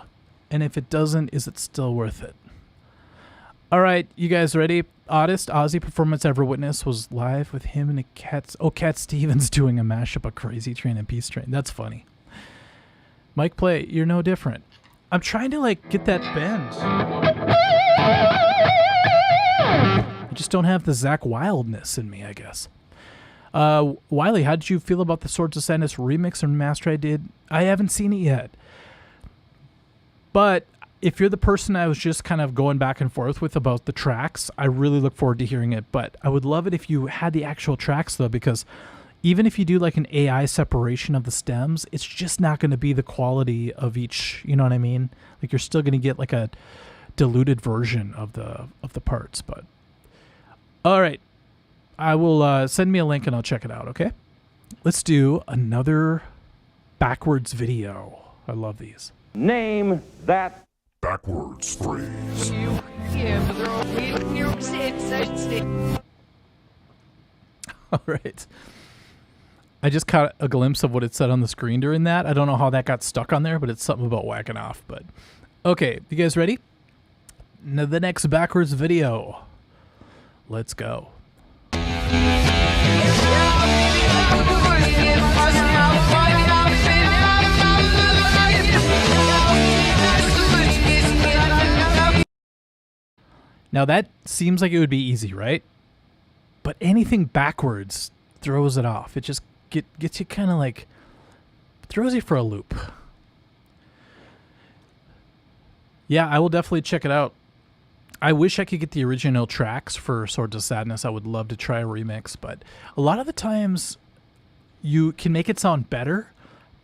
And if it doesn't, is it still worth it? All right, you guys ready? Oddest Ozzy performance ever witnessed was live with him and Cat Stevens doing a mashup of Crazy Train and Peace Train. That's funny. Mike Play, you're no different. I'm trying to like get that bend. I just don't have the Zakk Wyldeness in me, I guess. Wiley, how did you feel about the Swords of Sadness remix and master I did? I haven't seen it yet. But if you're the person I was just kind of going back and forth with about the tracks, I really look forward to hearing it. But I would love it if you had the actual tracks, though, because even if you do like an AI separation of the stems, it's just not going to be the quality of each, you know what I mean? Like you're still going to get like a diluted version of the parts. But all right, I will send me a link and I'll check it out. Okay, let's do another backwards video. I love these. Name that Backwards phrase. All right. I just caught a glimpse of what it said on the screen during that. I don't know how that got stuck on there, but it's something about whacking off. But okay, you guys ready? Now the next backwards video. Let's go. Now that seems like it would be easy, right? But anything backwards throws it off. It just gets you kind of like, throws you for a loop. Yeah, I will definitely check it out. I wish I could get the original tracks for Swords of Sadness. I would love to try a remix, but a lot of the times you can make it sound better,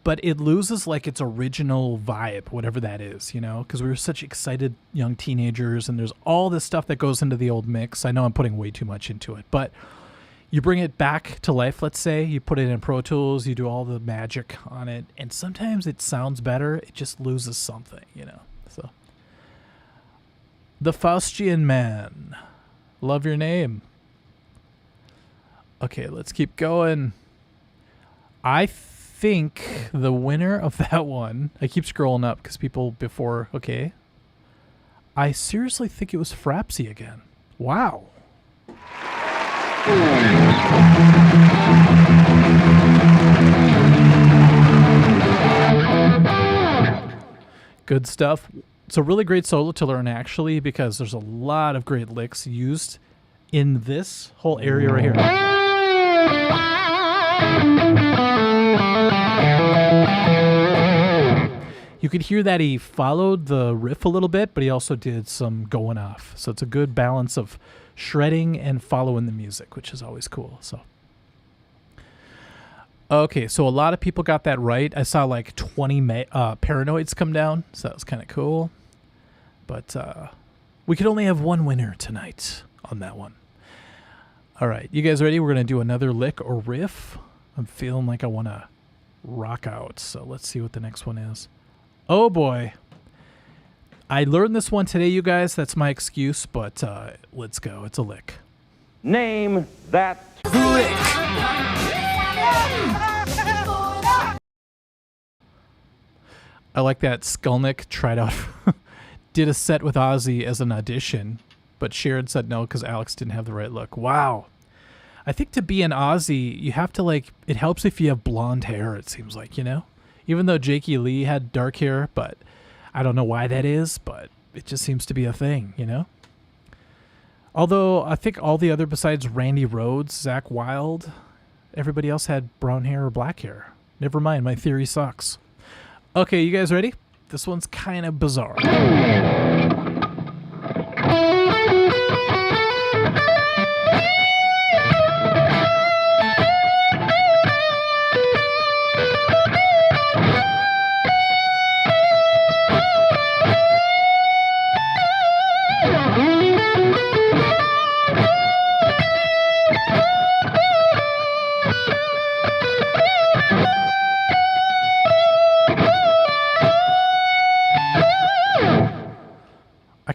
but it loses like its original vibe, whatever that is, you know, because we were such excited young teenagers and there's all this stuff that goes into the old mix. I know I'm putting way too much into it, but you bring it back to life, let's say, you put it in Pro Tools, you do all the magic on it, and sometimes it sounds better, it just loses something, you know. So, The Faustian Man, love your name. Okay, let's keep going. I think the winner of that one, I keep scrolling up because people before, okay. I seriously think it was Frapsy again. Wow. Good stuff. It's a really great solo to learn, actually, because there's a lot of great licks used in this whole area right here. You could hear that he followed the riff a little bit, but he also did some going off. So it's a good balance of shredding and following the music, which is always cool. So, okay, so a lot of people got that right. I saw like 20 Paranoids come down, so that was kind of cool. But we could only have one winner tonight on that one. All right, you guys ready? We're going to do another lick or riff. I'm feeling like I want to rock out, so let's see what the next one is. Oh boy. I learned this one today, you guys. That's my excuse, but let's go. It's a lick. Name that Lick. I like that Skulnick tried out, did a set with Ozzy as an audition, but Sharon said no because Alex didn't have the right look. Wow. I think to be an Ozzy, you have to like, it helps if you have blonde hair, it seems like, you know? Even though Jakey Lee had dark hair, but I don't know why that is, but it just seems to be a thing, you know? Although I think all the other besides Randy Rhoads, Zach Wilde, everybody else had brown hair or black hair. Never mind, my theory sucks. Okay, you guys ready? This one's kind of bizarre.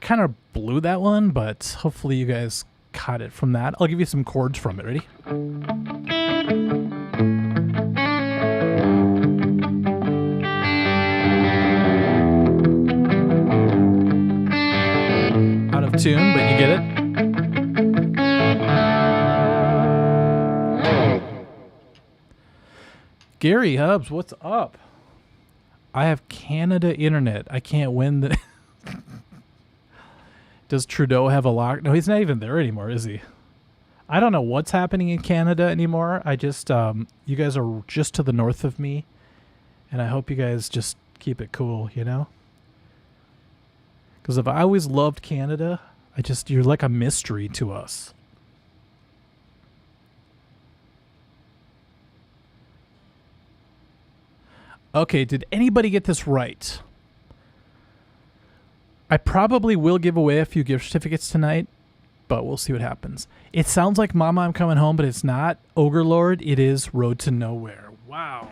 Kind of blew that one, but hopefully you guys caught it from that. I'll give you some chords from it. Ready? Out of tune, but you get it. Gary Hubbs, what's up? I have Canada internet. I can't win the... Does Trudeau have a lock? No, he's not even there anymore, is he? I don't know what's happening in Canada anymore. I just, you guys are just to the north of me, and I hope you guys just keep it cool, you know? Because if I always loved Canada, you're like a mystery to us. Okay, did anybody get this right? I probably will give away a few gift certificates tonight, but we'll see what happens. It sounds like Mama, I'm Coming Home, but it's not Ogre Lord. It is Road to Nowhere. Wow.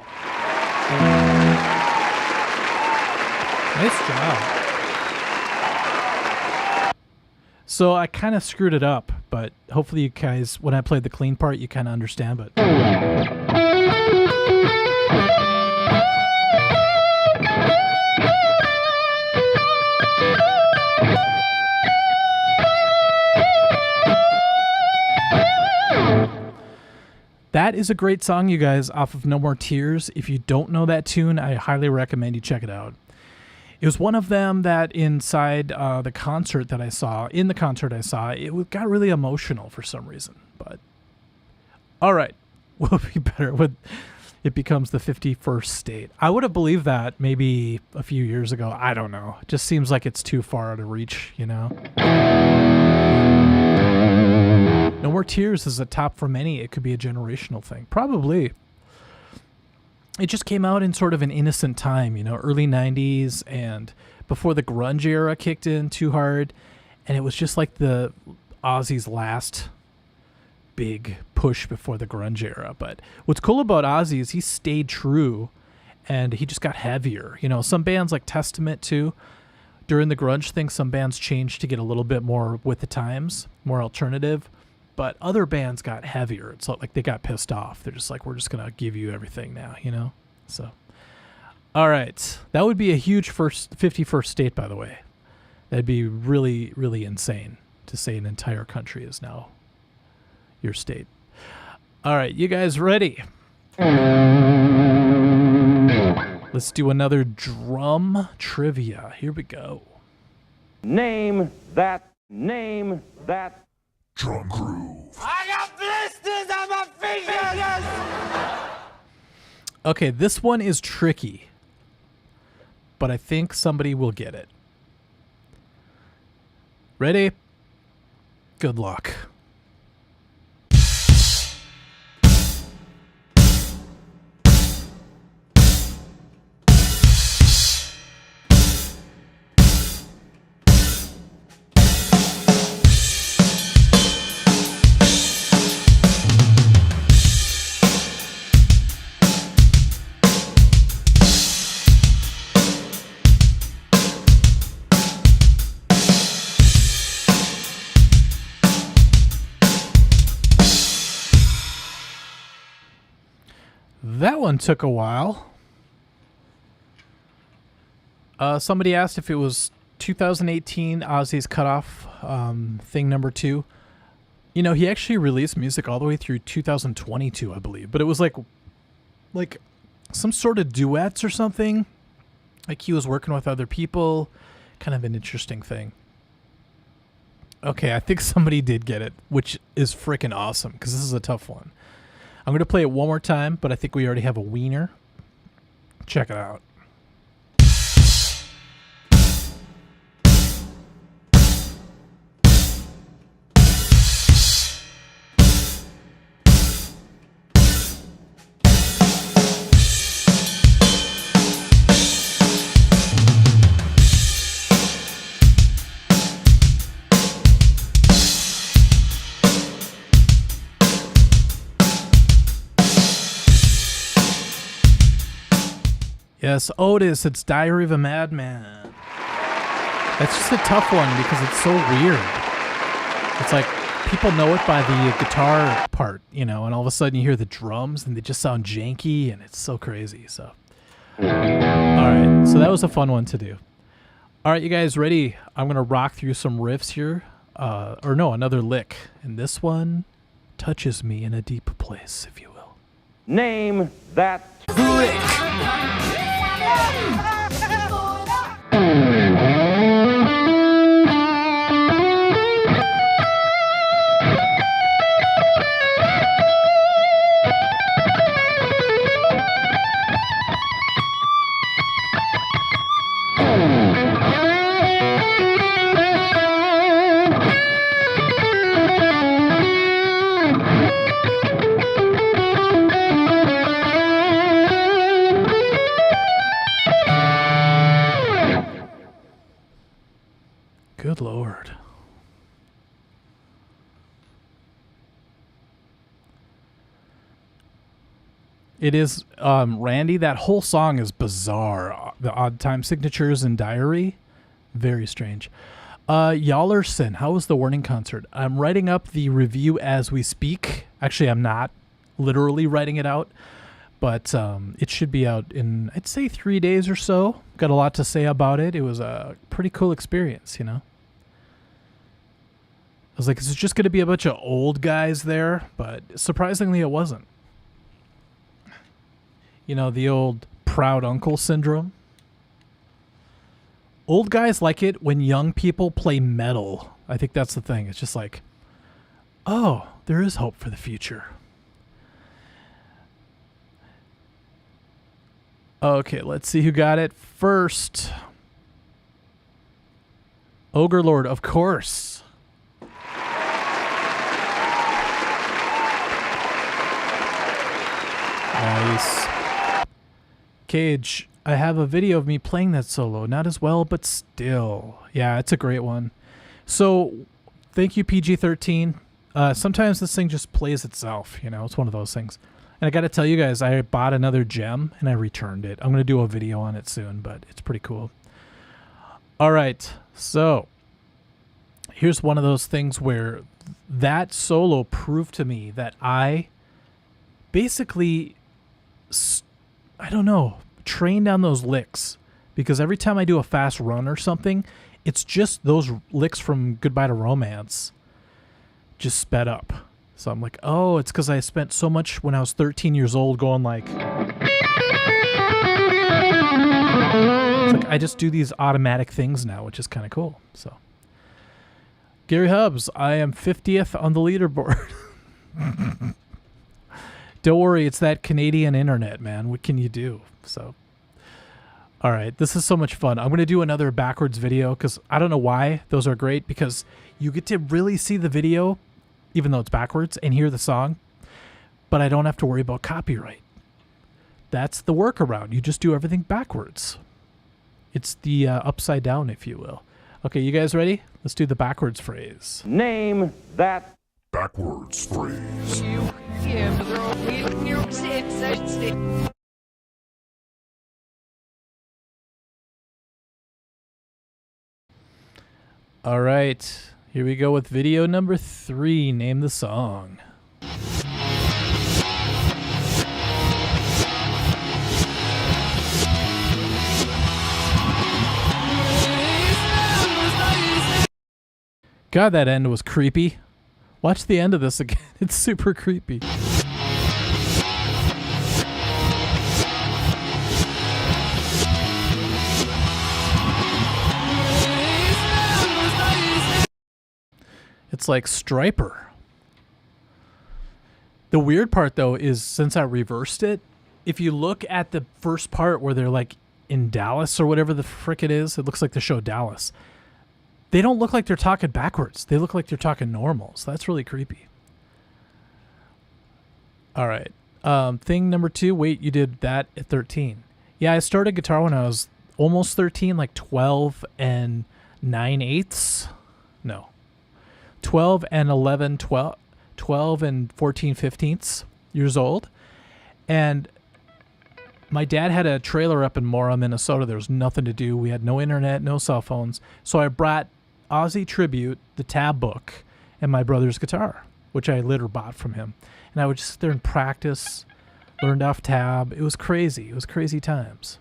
Nice job. So I kind of screwed it up, but hopefully you guys, when I played the clean part, you kind of understand. But that is a great song, you guys, off of No More Tears. If you don't know that tune, I highly recommend you check it out. It was one of them that inside the concert that I saw, it got really emotional for some reason. But all right, we'll be better when it becomes the 51st state. I would have believed that maybe a few years ago. I don't know. It just seems like it's too far out of reach, you know? No More Tears is a top for many. It could be a generational thing. Probably. It just came out in sort of an innocent time, you know, early 90s and before the grunge era kicked in too hard. And it was just like the Ozzy's last big push before the grunge era. But what's cool about Ozzy is he stayed true and he just got heavier. You know, some bands like Testament too, during the grunge thing, some bands changed to get a little bit more with the times, more alternative. But other bands got heavier. It's like they got pissed off. They're just like, we're just going to give you everything now, you know? So, all right. That would be a huge 51st state, by the way. That'd be really, really insane to say an entire country is now your state. All right. You guys ready? Let's do another drum trivia. Here we go. Name that. Drum groove. I got blisters on my fingers! Okay, this one is tricky, but I think somebody will get it. Ready? Good luck. That one took a while. Somebody asked if it was 2018 Ozzy's Cutoff thing number 2. You know, he actually released music all the way through 2022, I believe. But it was like some sort of duets or something. Like he was working with other people. Kind of an interesting thing. Okay, I think somebody did get it, which is freaking awesome because this is a tough one. I'm going to play it one more time, but I think we already have a wiener. Check it out. Yes, Otis, it's Diary of a Madman. That's just a tough one because it's so weird. It's like people know it by the guitar part, you know, and all of a sudden you hear the drums and they just sound janky and it's so crazy. So, all right, so that was a fun one to do. All right, you guys ready? I'm going to rock through some riffs here. Another lick. And this one touches me in a deep place, if you will. Name that. Good Lord. It is, Randy, that whole song is bizarre. The odd time signatures and diary, very strange. Yallerson, how was the Warning concert? I'm writing up the review as we speak. Actually, I'm not literally writing it out, but it should be out in, I'd say, 3 days or so. Got a lot to say about it. It was a pretty cool experience, you know? I was like, is it just going to be a bunch of old guys there? But surprisingly, it wasn't. You know, the old proud uncle syndrome. Old guys like it when young people play metal. I think that's the thing. It's just like, oh, there is hope for the future. Okay, let's see who got it first. Ogre Lord, of course. Nice. Cage, I have a video of me playing that solo. Not as well, but still. Yeah, it's a great one. So, thank you, PG-13. Sometimes this thing just plays itself, you know? It's one of those things. And I got to tell you guys, I bought another gem, and I returned it. I'm going to do a video on it soon, but it's pretty cool. All right, so here's one of those things where that solo proved to me that I basically, I don't know, train down those licks, because every time I do a fast run or something, it's just those licks from Goodbye to Romance just sped up. So I'm like, oh, it's because I spent so much when I was 13 years old going like, it's like I just do these automatic things now, which is kind of cool. So Gary Hubbs, I am 50th on the leaderboard. Don't worry, it's that Canadian internet, man. What can you do? So, all right, this is so much fun. I'm going to do another backwards video because I don't know why those are great, because you get to really see the video, even though it's backwards, and hear the song, but I don't have to worry about copyright. That's the workaround. You just do everything backwards. It's the upside down, if you will. Okay, you guys ready? Let's do the backwards phrase. Name that Backwards phrase. All right, here we go with video number 3. Name the song. God, that end was creepy. Watch the end of this again. It's super creepy. It's like Striper. The weird part, though, is since I reversed it, if you look at the first part where they're like in Dallas or whatever the frick it is, it looks like the show Dallas. They don't look like they're talking backwards. They look like they're talking normal. So that's really creepy. All right. Thing number 2. Wait, you did that at 13. Yeah, I started guitar when I was almost 13, like 12 and 9/8. No. 12 and 11, 12 and 14 15ths years old. And my dad had a trailer up in Mora, Minnesota. There was nothing to do. We had no internet, no cell phones. So I brought Ozzy Tribute, the tab book, and my brother's guitar, which I later bought from him. And I would just sit there and practice, learned off tab. It was crazy. It was crazy times.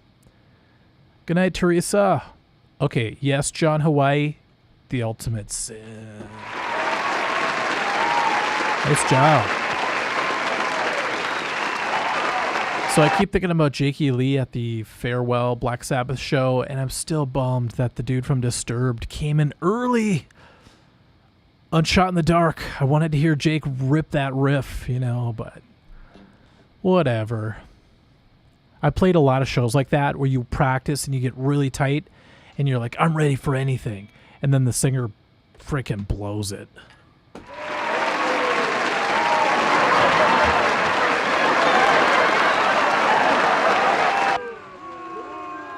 Good night, Teresa. Okay, yes, John Hawaii, the ultimate sin. Nice job. So I keep thinking about Jakey Lee at the Farewell Black Sabbath show, and I'm still bummed that the dude from Disturbed came in early on Shot in the Dark. I wanted to hear Jake rip that riff, you know, but whatever. I played a lot of shows like that where you practice and you get really tight and you're like, I'm ready for anything. And then the singer freaking blows it.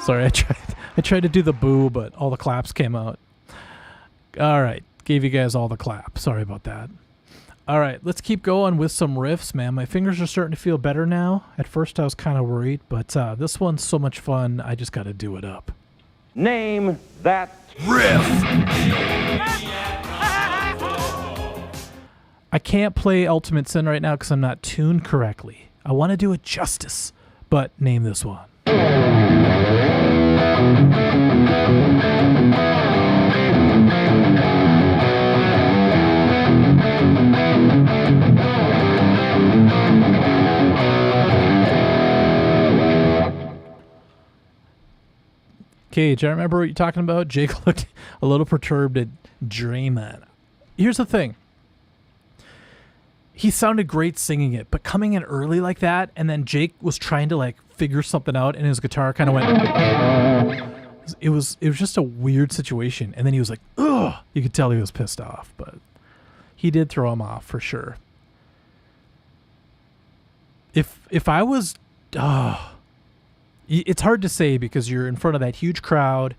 Sorry, I tried to do the boo, but all the claps came out. All right. Gave you guys all the clap. Sorry about that. All right. Let's keep going with some riffs, man. My fingers are starting to feel better now. At first, I was kind of worried, but this one's so much fun. I just got to do it up. Name that Riff. I can't play Ultimate Sin right now because I'm not tuned correctly. I want to do it justice, but name this one. Cage, I remember what you're talking about. Jake looked a little perturbed at Drayman. Here's the thing. He sounded great singing it, but coming in early like that, and then Jake was trying to like figure something out, and his guitar kind of went. It was just a weird situation, and then he was like, "Ugh!" You could tell he was pissed off, but he did throw him off for sure. If I was, it's hard to say because you're in front of that huge crowd.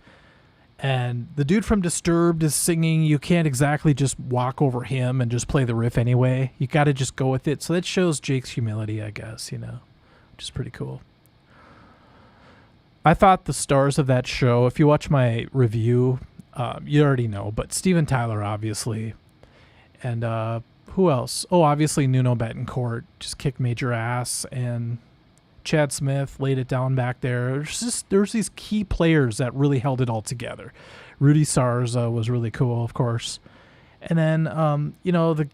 And the dude from Disturbed is singing. You can't exactly just walk over him and just play the riff anyway. You got to just go with it. So that shows Jake's humility, I guess, which is pretty cool. I thought the stars of that show, if you watch my review, you already know, but Steven Tyler, obviously. And who else? Oh, obviously Nuno Betancourt just kicked major ass, and Chad Smith laid it down back there. There's these key players that really held it all together. Rudy Sarza was really cool, of course. And then, the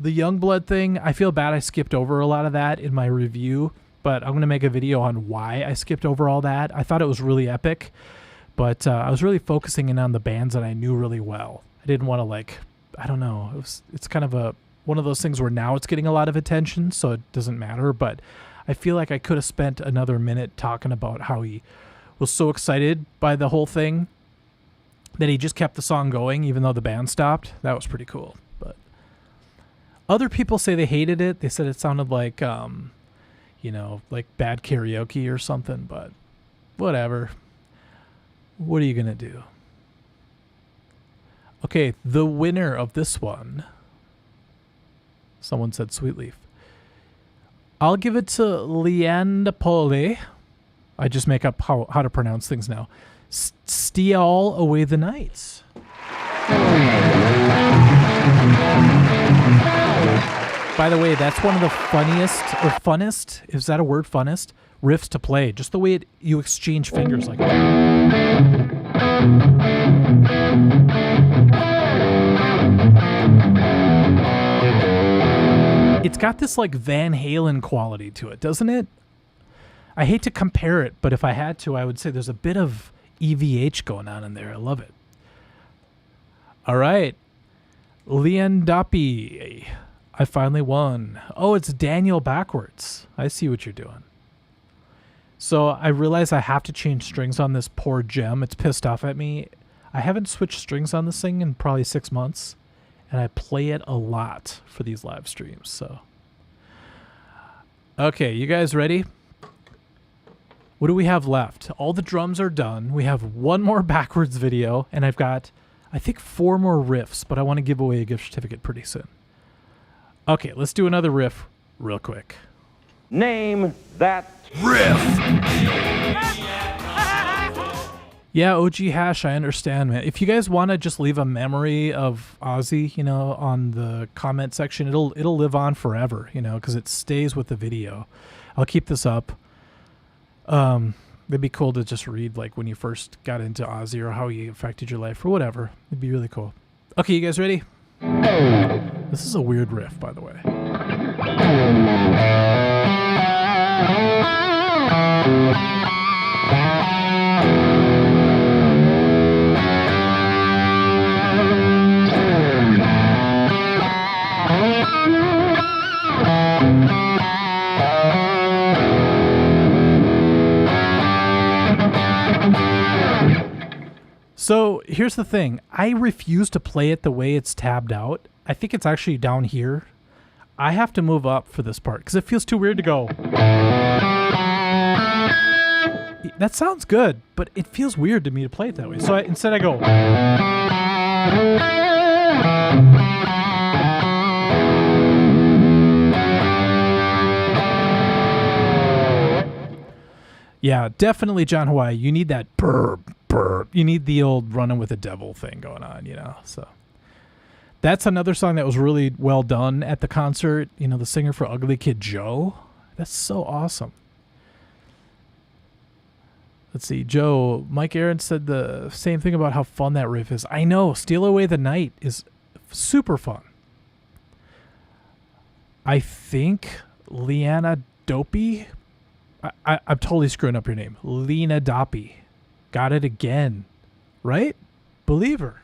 Youngblood thing, I feel bad I skipped over a lot of that in my review, but I'm going to make a video on why I skipped over all that. I thought it was really epic, but I was really focusing in on the bands that I knew really well. I didn't want to, I don't know. It's kind of one of those things where now it's getting a lot of attention, so it doesn't matter, but I feel like I could have spent another minute talking about how he was so excited by the whole thing that he just kept the song going even though the band stopped. That was pretty cool. But other people say they hated it. They said it sounded like, like bad karaoke or something, but whatever. What are you going to do? Okay, the winner of this one. Someone said Sweet Leaf. I'll give it to Leandapole. I just make up how to pronounce things now. Steal Away the Nights. By the way, that's one of the funniest or funnest, is that a word, funnest? Riffs to play. Just the way you exchange fingers like that. It's got this like Van Halen quality to it, doesn't it? I hate to compare it, but if I had to, I would say there's a bit of EVH going on in there. I love it. All right. Leandapi. I finally won. Oh, it's Daniel backwards. I see what you're doing. So I realize I have to change strings on this poor gem. It's pissed off at me. I haven't switched strings on this thing in probably 6 months. And I play it a lot for these live streams. So, okay, you guys ready? What do we have left? All the drums are done. We have one more backwards video, and I've got, I think, 4 more riffs, but I want to give away a gift certificate pretty soon. Okay, let's do another riff real quick. Name that Riff. Yeah, OG Hash, I understand, man. If you guys want to just leave a memory of Ozzy, on the comment section, it'll live on forever, because it stays with the video. I'll keep this up. It'd be cool to just read, like, when you first got into Ozzy or how he affected your life or whatever. It'd be really cool. Okay, you guys ready? This is a weird riff, by the way. So here's the thing. I refuse to play it the way it's tabbed out. I think it's actually down here. I have to move up for this part because it feels too weird to go. That sounds good, but it feels weird to me to play it that way. So instead I go. Yeah, definitely John Hawaii. You need that burp, burp. You need the old running with the devil thing going on, So that's another song that was really well done at the concert. The singer for Ugly Kid Joe. That's so awesome. Let's see. Mike Aaron said the same thing about how fun that riff is. I know. Steal Away the Night is super fun. I think Leanna Dopey. I'm totally screwing up your name. Lena Dopey. Got it again. Right? Believer.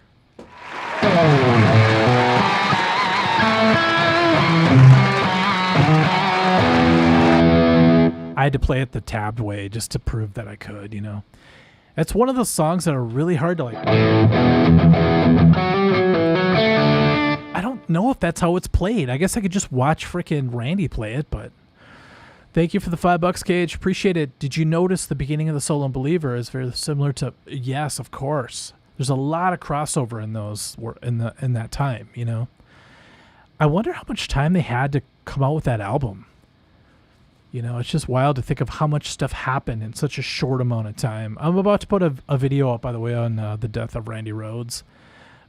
I had to play it the tabbed way just to prove that I could, It's one of those songs that are really hard to like. I don't know if that's how it's played. I guess I could just watch frickin' Randy play it, but thank you for the $5, Cage. Appreciate it. Did you notice the beginning of the solo in Believer is very similar to? Yes, of course. There's a lot of crossover in those in that time, I wonder how much time they had to come out with that album. It's just wild to think of how much stuff happened in such a short amount of time. I'm about to put a video up, by the way, on the death of Randy Rhoads,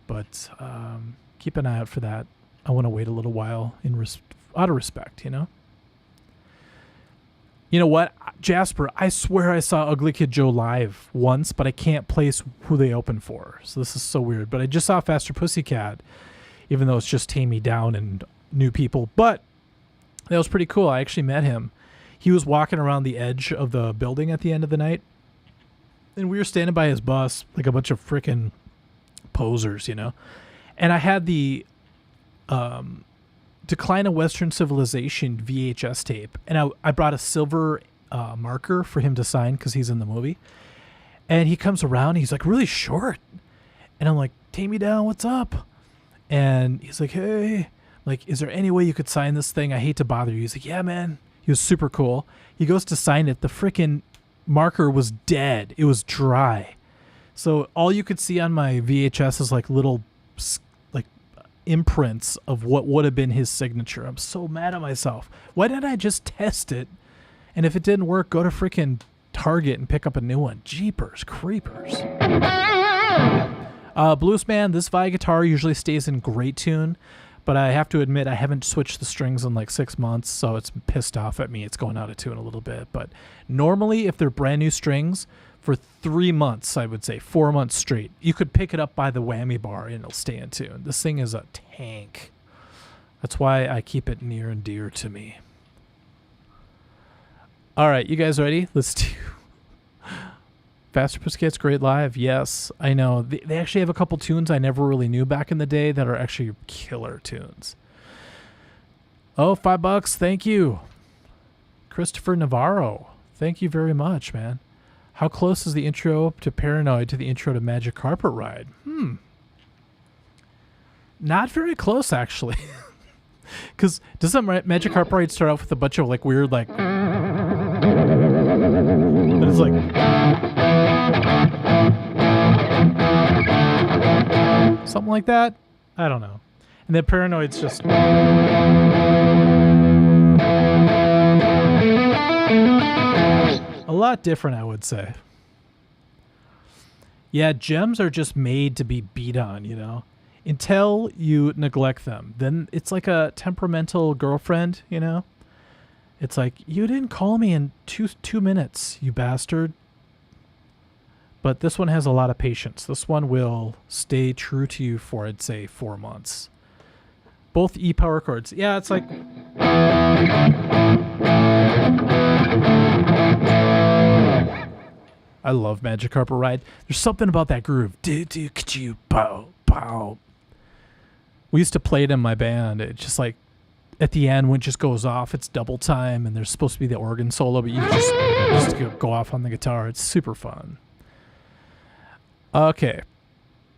but keep an eye out for that. I want to wait a little while out of respect, You know what, Jasper? I swear I saw Ugly Kid Joe live once, but I can't place who they opened for. So this is so weird. But I just saw Faster Pussycat, even though it's just Tame Me Down and new people. But that was pretty cool. I actually met him. He was walking around the edge of the building at the end of the night, and we were standing by his bus like a bunch of freaking posers, And I had the Decline of Western Civilization VHS tape, and I brought a silver marker for him to sign because he's in the movie. And he comes around, he's like really short, and I'm like, "Tame Me Down, what's up?" And he's like, "Hey, like, is there any way you could sign this thing? I hate to bother you." He's like, "Yeah, man." He was super cool. He goes to sign it. The freaking marker was dead. It was dry. So all you could see on my VHS is like little like imprints of what would have been his signature. I'm so mad at myself. Why didn't I just test it? And if it didn't work, go to freaking Target and pick up a new one. Jeepers creepers. Bluesman, this Vi guitar usually stays in great tune. But I have to admit, I haven't switched the strings in like 6 months, so it's pissed off at me. It's going out of tune a little bit. But normally, if they're brand new strings, for 3 months, I would say 4 months straight, you could pick it up by the whammy bar and it'll stay in tune. This thing is a tank. That's why I keep it near and dear to me. All right, you guys ready? Let's do Faster Pussycat's great live. Yes, I know. They actually have a couple tunes I never really knew back in the day that are actually killer tunes. Oh, $5. Thank you. Christopher Navarro. Thank you very much, man. How close is the intro to Paranoid to the intro to Magic Carpet Ride? Not very close, actually. Because doesn't Magic Carpet Ride start off with a bunch of like weird like... But it's like... something like that? I don't know. And then Paranoid's just... a lot different, I would say. Yeah, gems are just made to be beat on, until you neglect them. Then it's like a temperamental girlfriend, It's like, you didn't call me in two minutes, you bastard. But this one has a lot of patience. This one will stay true to you for, I'd say, 4 months. Both E-power chords. Yeah, it's like... I love Magic Carpet Ride. There's something about that groove. Pow, pow. We used to play it in my band. It's just like, at the end, when it just goes off, it's double time, and there's supposed to be the organ solo, but you just go off on the guitar. It's super fun. Okay.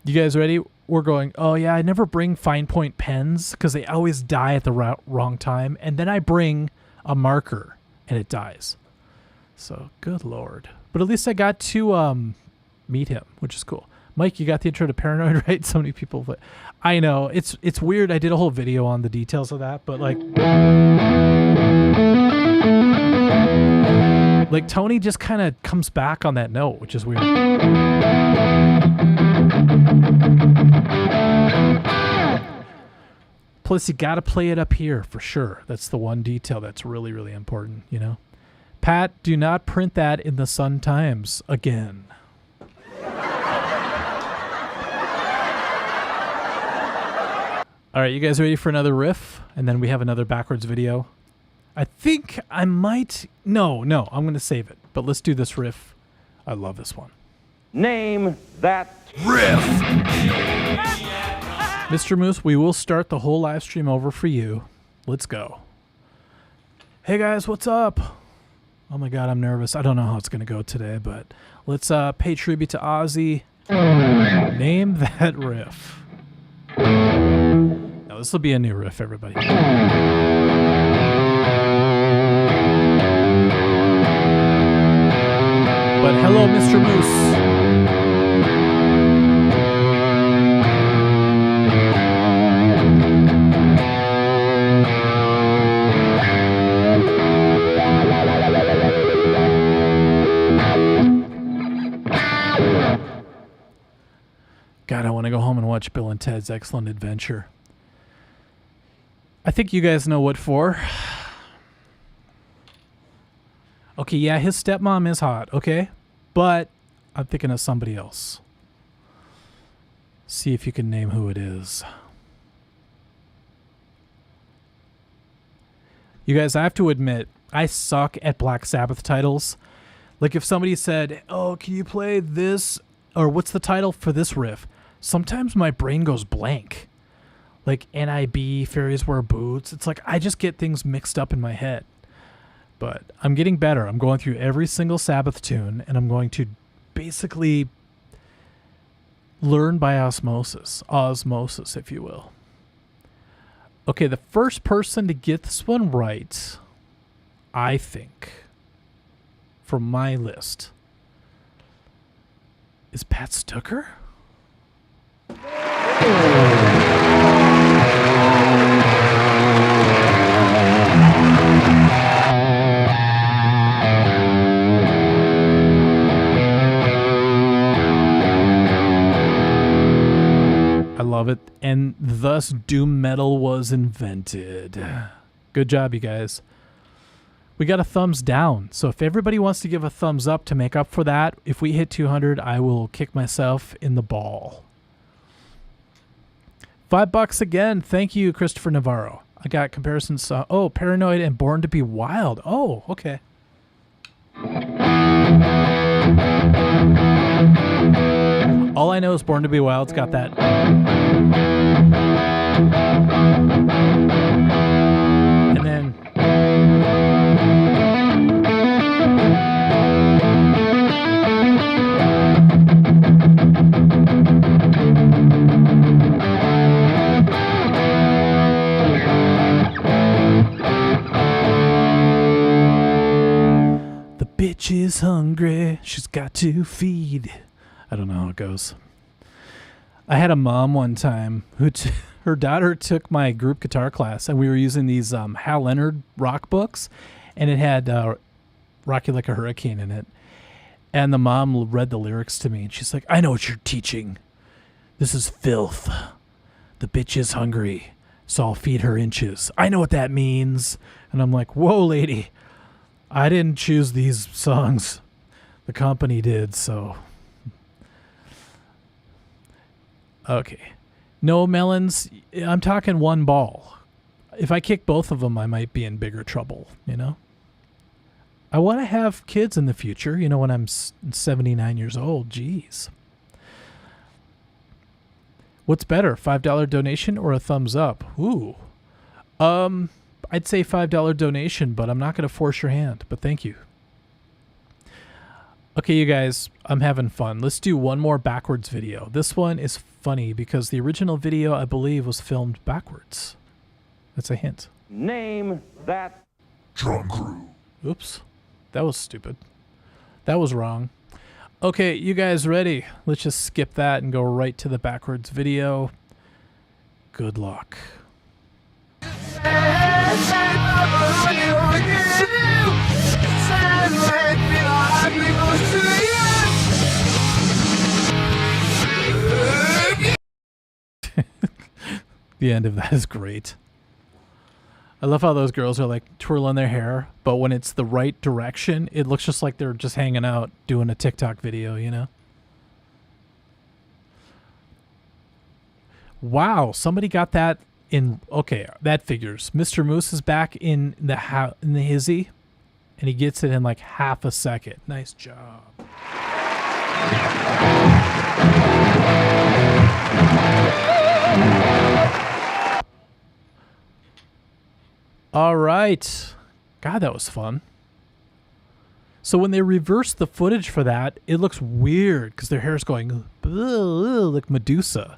You guys ready? We're going, oh yeah, I never bring fine point pens because they always die at the wrong time. And then I bring a marker and it dies. So, good Lord. But at least I got to meet him, which is cool. Mike, you got the intro to Paranoid, right? So many people. But I know. It's weird. I did a whole video on the details of that. But like... Like, Tony just kind of comes back on that note, which is weird. Plus, you got to play it up here for sure. That's the one detail that's really, really important, you know? Pat, do not print that in the Sun Times again. All right, you guys ready for another riff? And then we have another backwards video. I think I might... No, I'm going to save it. But let's do this riff. I love this one. Name that Riff. Mr. Moose, we will start the whole live stream over for you. Let's go. Hey guys, what's up? Oh my god, I'm nervous. I don't know how it's going to go today, but let's pay tribute to Ozzy. Name that riff. Now, this will be a new riff, everybody. But hello, Mr. Moose. God, I want to go home and watch Bill and Ted's Excellent Adventure. I think you guys know what for. Okay, yeah, his stepmom is hot, okay? But I'm thinking of somebody else. See if you can name who it is. You guys, I have to admit, I suck at Black Sabbath titles. Like if somebody said, oh, can you play this? Or what's the title for this riff? Sometimes my brain goes blank. Like NIB, Fairies Wear Boots. It's like I just get things mixed up in my head. But I'm getting better. I'm going through every single Sabbath tune, and I'm going to basically learn by osmosis. Osmosis, if you will. Okay, the first person to get this one right, I think, from my list, is Pat Stucker. I love it, and thus doom metal was invented. Good job, you guys. We got a thumbs down, so if everybody wants to give a thumbs up to make up for that, if we hit 200, I will kick myself in the ball. $5 again. Thank you, Christopher Navarro. I got comparisons. Oh, Paranoid and Born to be Wild. Oh, okay. All I know is Born to be Wild's got that. And then... the bitch is hungry. She's got to feed. I don't know how it goes. I had a mom one time who her daughter took my group guitar class, and we were using these Hal Leonard rock books, and it had Rock You Like a Hurricane in it. And the mom read the lyrics to me, and she's like, I know what you're teaching. This is filth. The bitch is hungry, so I'll feed her inches. I know what that means. And I'm like, whoa, lady. I didn't choose these songs. The company did, so... Okay. No melons. I'm talking one ball. If I kick both of them, I might be in bigger trouble, you know? I want to have kids in the future, you know, when I'm 79 years old. Jeez. What's better, $5 donation or a thumbs up? Ooh. I'd say $5 donation, but I'm not going to force your hand, but thank you. Okay, you guys, I'm having fun. Let's do one more backwards video. This one is funny because the original video, I believe, was filmed backwards. That's a hint. Name that Drum Crew. Oops. That was stupid. That was wrong. Okay, you guys ready? Let's just skip that and go right to the backwards video. Good luck. Sad, sad, The end of that is great. I love how those girls are like twirling their hair, but when it's the right direction, it looks just like they're just hanging out doing a TikTok video, you know? Wow, somebody got that in. Okay, that figures. Mr. Moose is back in the hizzy, and he gets it in like half a second. Nice job. All right. God, that was fun. So when they reverse the footage for that, it looks weird because their hair's going like Medusa.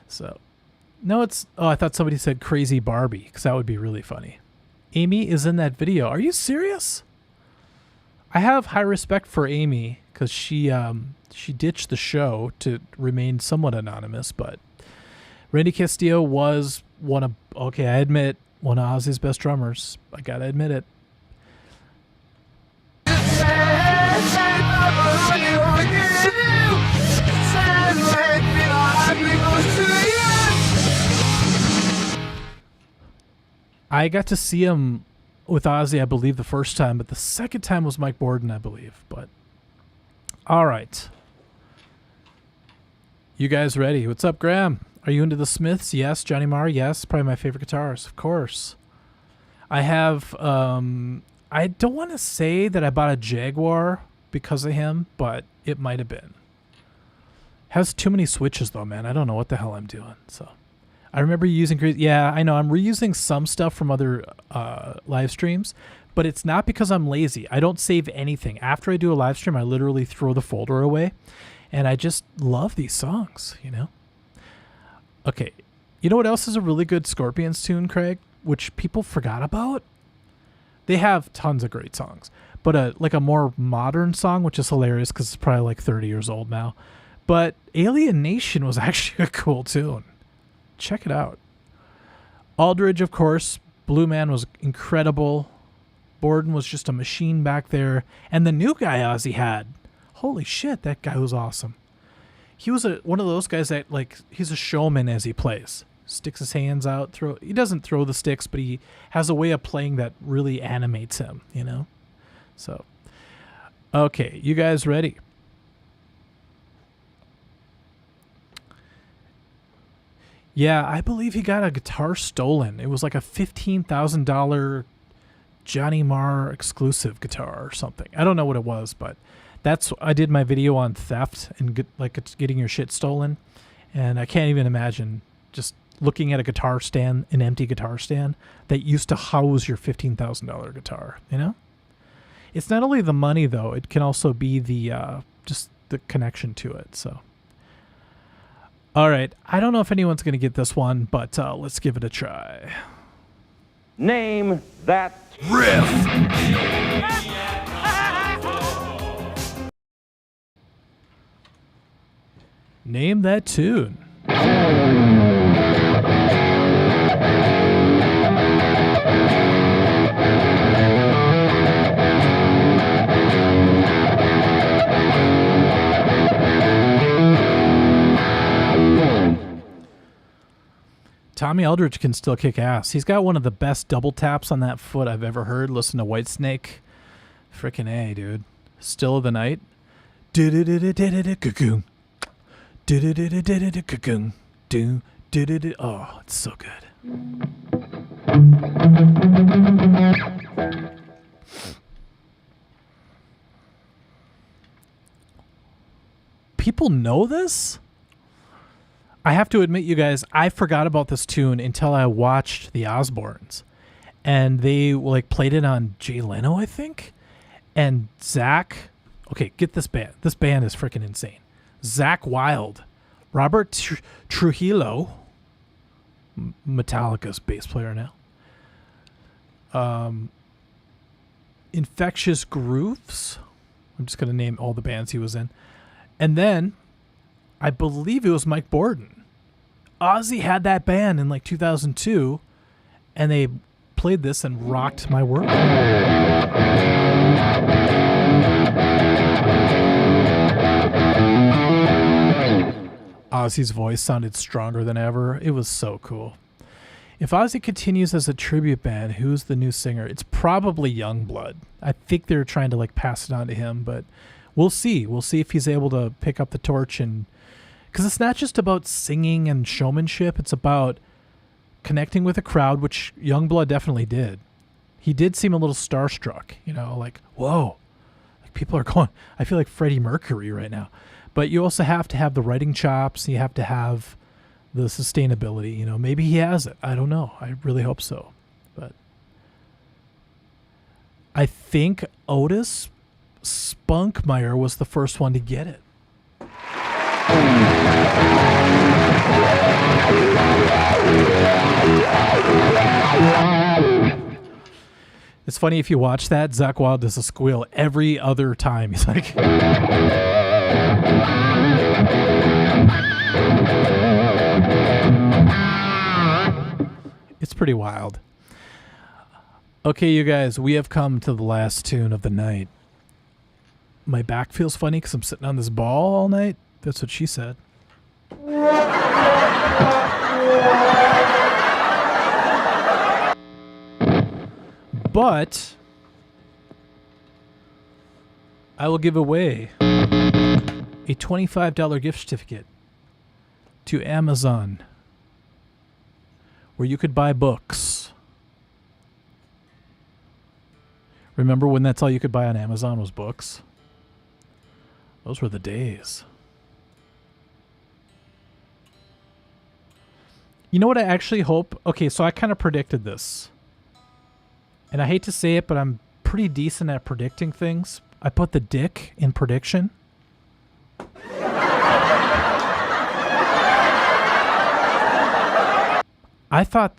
So, no, it's... Oh, I thought somebody said Crazy Barbie because that would be really funny. Amy is in that video. Are you serious? I have high respect for Amy because she ditched the show to remain somewhat anonymous, but Randy Castillo was one of... Okay, I admit... one of Ozzy's best drummers. I gotta admit it. I got to see him with Ozzy, I believe, the first time, but the second time was Mike Borden, I believe. But all right. You guys ready? What's up, Graham? Are you into the Smiths? Yes. Johnny Marr? Yes. Probably my favorite guitarist, of course. I have, I don't want to say that I bought a Jaguar because of him, but it might have been. Has too many switches though, man. I don't know what the hell I'm doing. So I remember using, yeah, I know I'm reusing some stuff from other live streams, but it's not because I'm lazy. I don't save anything. After I do a live stream, I literally throw the folder away, and I just love these songs, you know? Okay, you know what else is a really good Scorpions tune, Craig, which people forgot about? They have tons of great songs, but like a more modern song, which is hilarious because it's probably like 30 years old now. But Alien Nation was actually a cool tune. Check it out. Aldridge, of course. Blue Man was incredible. Borden was just a machine back there. And the new guy Ozzy had. Holy shit, that guy was awesome. He was one of those guys that, like, he's a showman as he plays. Sticks his hands out. He doesn't throw the sticks, but he has a way of playing that really animates him, you know? So, okay, you guys ready? Yeah, I believe he got a guitar stolen. It was like a $15,000 Johnny Marr exclusive guitar or something. I don't know what it was, but I did my video on theft and getting your shit stolen, and I can't even imagine just looking at a guitar stand, an empty guitar stand that used to house your $15,000 guitar. You know, it's not only the money though; it can also be the just the connection to it. So, all right, I don't know if anyone's going to get this one, but let's give it a try. Name that riff. Name that tune. Tommy Aldridge can still kick ass. He's got one of the best double taps on that foot I've ever heard. Listen to Whitesnake. Frickin' A, dude. Still of the Night. Oh, it's so good. People know this? I have to admit, you guys, I forgot about this tune until I watched the Osbournes, and they like played it on Jay Leno, I think. And Zach, okay, get this band. This band is freaking insane. Zach Wilde, Robert Trujillo, Metallica's bass player now. Infectious Grooves. I'm just gonna name all the bands he was in, and then I believe it was Mike Borden. Ozzy had that band in like 2002, and they played this and rocked my world. Ozzy's voice sounded stronger than ever. It was so cool. If Ozzy continues as a tribute band, who's the new singer? It's probably Youngblood. I think they're trying to like pass it on to him, but we'll see. We'll see if he's able to pick up the torch, and because it's not just about singing and showmanship, it's about connecting with a crowd, which Youngblood definitely did. He did seem a little starstruck, you know, like, whoa, like people are going, I feel like Freddie Mercury right now. But you also have to have the writing chops. You have to have the sustainability, you know. Maybe he has it. I don't know. I really hope so. But I think Otis Spunkmeyer was the first one to get it. It's funny if you watch that, Zakk Wylde does a squeal every other time. He's like... It's pretty wild. Okay, you guys, we have come to the last tune of the night. My back feels funny because I'm sitting on this ball all night. That's what she said. But I will give away a $25 gift certificate to Amazon where you could buy books. Remember when that's all you could buy on Amazon was books? Those were the days. You know what I actually hope? Okay, so I kind of predicted this. And I hate to say it, but I'm pretty decent at predicting things. I put the dick in prediction. I thought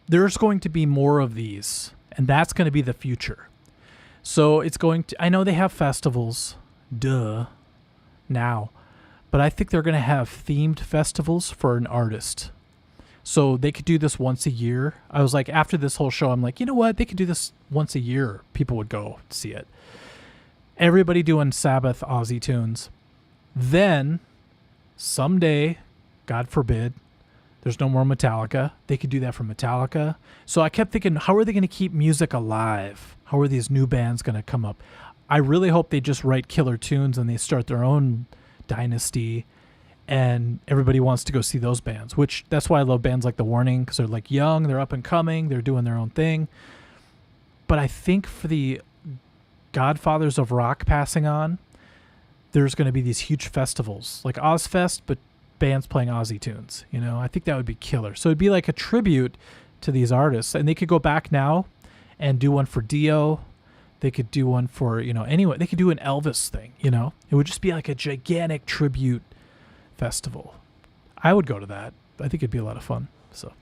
there's going to be more of these, and that's going to be the future. So it's going to, I know they have festivals, now, but I think they're going to have themed festivals for an artist. So they could do this once a year. I was like, after this whole show, I'm like, you know what? They could do this once a year. People would go see it. Everybody doing Sabbath Ozzy tunes. Then someday, God forbid, there's no more Metallica. They could do that for Metallica. So I kept thinking, how are they going to keep music alive? How are these new bands going to come up? I really hope they just write killer tunes and they start their own dynasty, and everybody wants to go see those bands, which that's why I love bands like The Warning, because they're like young, they're up and coming, they're doing their own thing. But I think for the Godfathers of Rock passing on, there's going to be these huge festivals like Ozfest, but bands playing Ozzy tunes. You know, I think that would be killer. So it'd be like a tribute to these artists, and they could go back now and do one for Dio. They could do one for, you know, anyone. They could do an Elvis thing, you know. It would just be like a gigantic tribute festival. I would go to that. I think it'd be a lot of fun. So,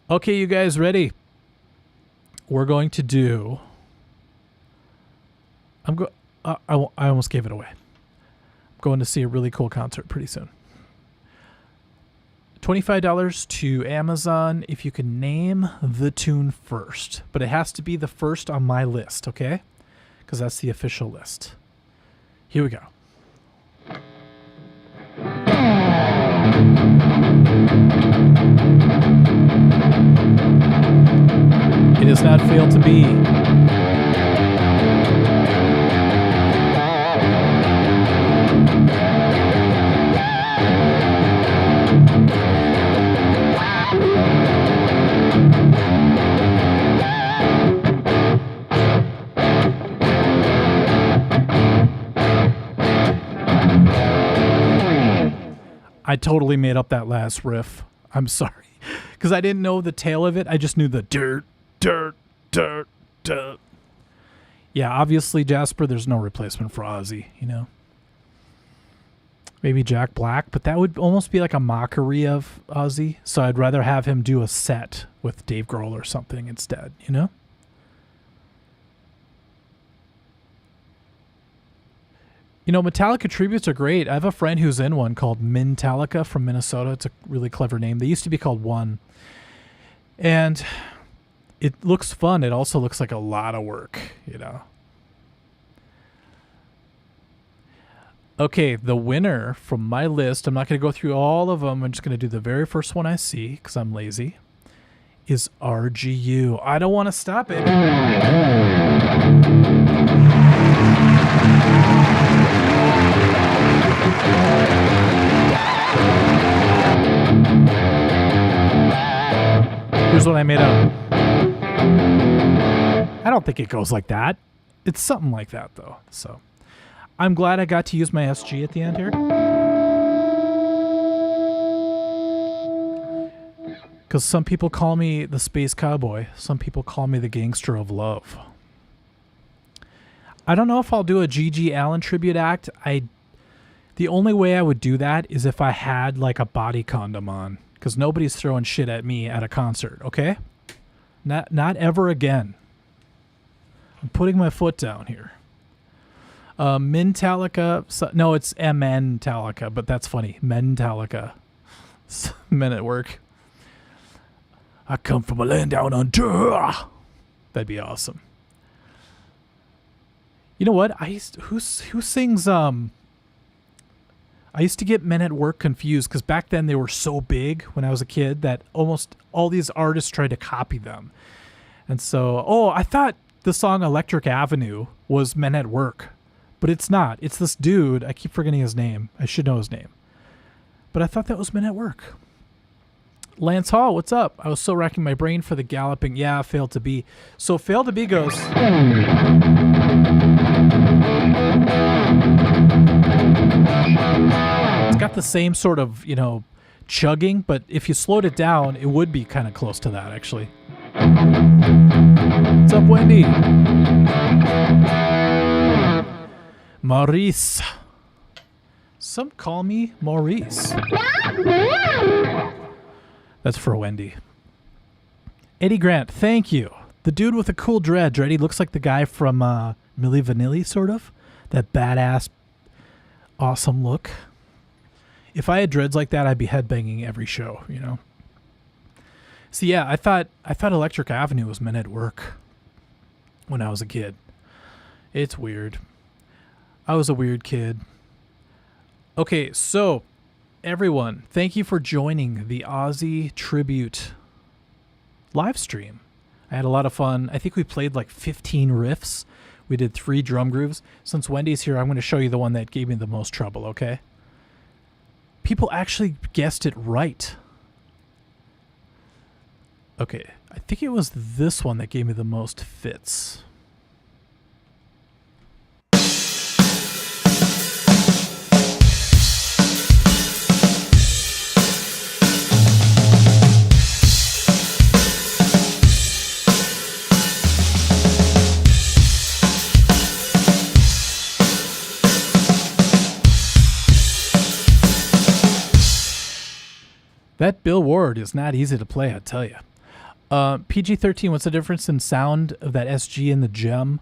okay, you guys ready? We're going to do... I almost gave it away. I'm going to see a really cool concert pretty soon. $25 to Amazon if you can name the tune first. But it has to be the first on my list, okay? Because that's the official list. Here we go. It has not failed to be. I totally made up that last riff. I'm sorry. Because I didn't know the tail of it. I just knew the dirt, dirt, dirt, dirt. Yeah, obviously, Jasper, there's no replacement for Ozzy, you know. Maybe Jack Black, but that would almost be like a mockery of Ozzy. So I'd rather have him do a set with Dave Grohl or something instead, you know? You know, Metallica tributes are great. I have a friend who's in one called Mintalica from Minnesota. It's a really clever name. They used to be called One. And it looks fun. It also looks like a lot of work, you know. Okay, the winner from my list, I'm not going to go through all of them. I'm just going to do the very first one I see because I'm lazy, is RGU. I don't want to stop it. Here's what I made up. I don't think it goes like that. It's something like that, though. So I'm glad I got to use my SG at the end here. Because some people call me the Space Cowboy. Some people call me the Gangster of Love. I don't know if I'll do a G.G. Allen tribute act. The only way I would do that is if I had like a body condom on. Because nobody's throwing shit at me at a concert, okay? Not ever again. I'm putting my foot down here. Mentalica. No, it's MN-talica, but that's funny. Mentalica. Men at work. I come from a land down under. That'd be awesome. You know what? Who sings I used to get Men at Work confused because back then they were so big when I was a kid that almost all these artists tried to copy them. And so, I thought the song Electric Avenue was Men at Work, but it's not. It's this dude. I keep forgetting his name. I should know his name. But I thought that was Men at Work. Lance Hall, what's up? I was still racking my brain for the galloping. Yeah, failed to be. So failed to be goes. It's got the same sort of, chugging, but if you slowed it down, it would be kind of close to that, actually. What's up, Wendy? Maurice. Some call me Maurice. That's for Wendy. Eddie Grant, thank you. The dude with the cool dreads, right? He looks like the guy from Milli Vanilli, sort of. That badass, awesome look. If I had dreads like that, I'd be headbanging every show, So yeah, I thought Electric Avenue was Men at Work when I was a kid. It's weird. I was a weird kid. Okay, so everyone, thank you for joining the Ozzy tribute live stream. I had a lot of fun. I think we played like 15 riffs. We did 3 drum grooves. Since Wendy's here, I'm going to show you the one that gave me the most trouble, okay? People actually guessed it right. Okay, I think it was this one that gave me the most fits. That Bill Ward is not easy to play, I tell you. PG-13, what's the difference in sound of that SG and the Gem?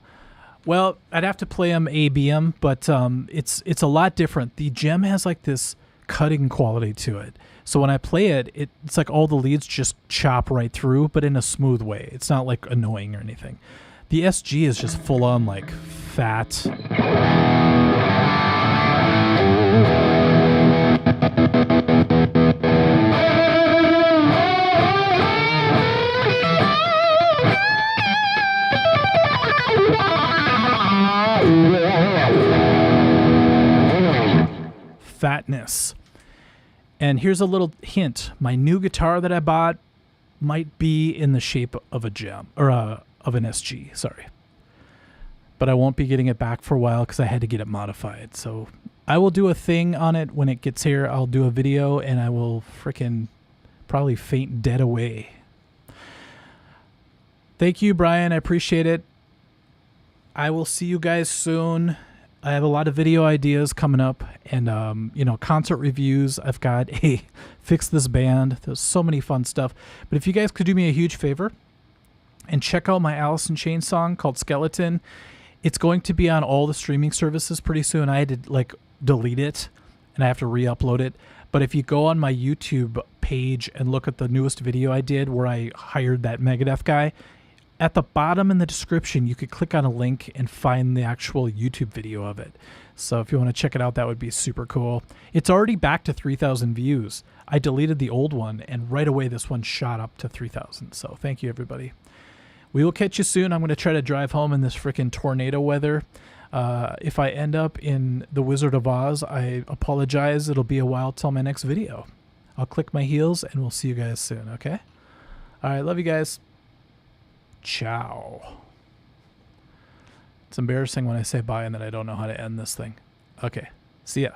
Well, I'd have to play them ABM, but it's a lot different. The Gem has like this cutting quality to it. So when I play it, it's like all the leads just chop right through, but in a smooth way. It's not like annoying or anything. The SG is just full on like fat. Fatness. And here's a little hint. My new guitar that I bought might be in the shape of a Gem, or of an SG, sorry. But I won't be getting it back for a while because I had to get it modified. So I will do a thing on it when it gets here. I'll do a video and I will frickin' probably faint dead away. Thank you, Brian. I appreciate it. I will see you guys soon. I have a lot of video ideas coming up and, concert reviews. I've got a Fix This Band. There's so many fun stuff. But if you guys could do me a huge favor and check out my Alice in Chains song called Skeleton. It's going to be on all the streaming services pretty soon. I had to delete it and I have to re-upload it. But if you go on my YouTube page and look at the newest video I did where I hired that Megadeth guy, At the bottom in the description, you could click on a link and find the actual YouTube video of it. So if you want to check it out, that would be super cool. It's already back to 3,000 views. I deleted the old one, and right away this one shot up to 3,000. So thank you, everybody. We will catch you soon. I'm going to try to drive home in this freaking tornado weather. If I end up in The Wizard of Oz, I apologize. It'll be a while till my next video. I'll click my heels, and we'll see you guys soon, okay? All right, love you guys. Ciao. It's embarrassing when I say bye and then I don't know how to end this thing. Okay, see ya.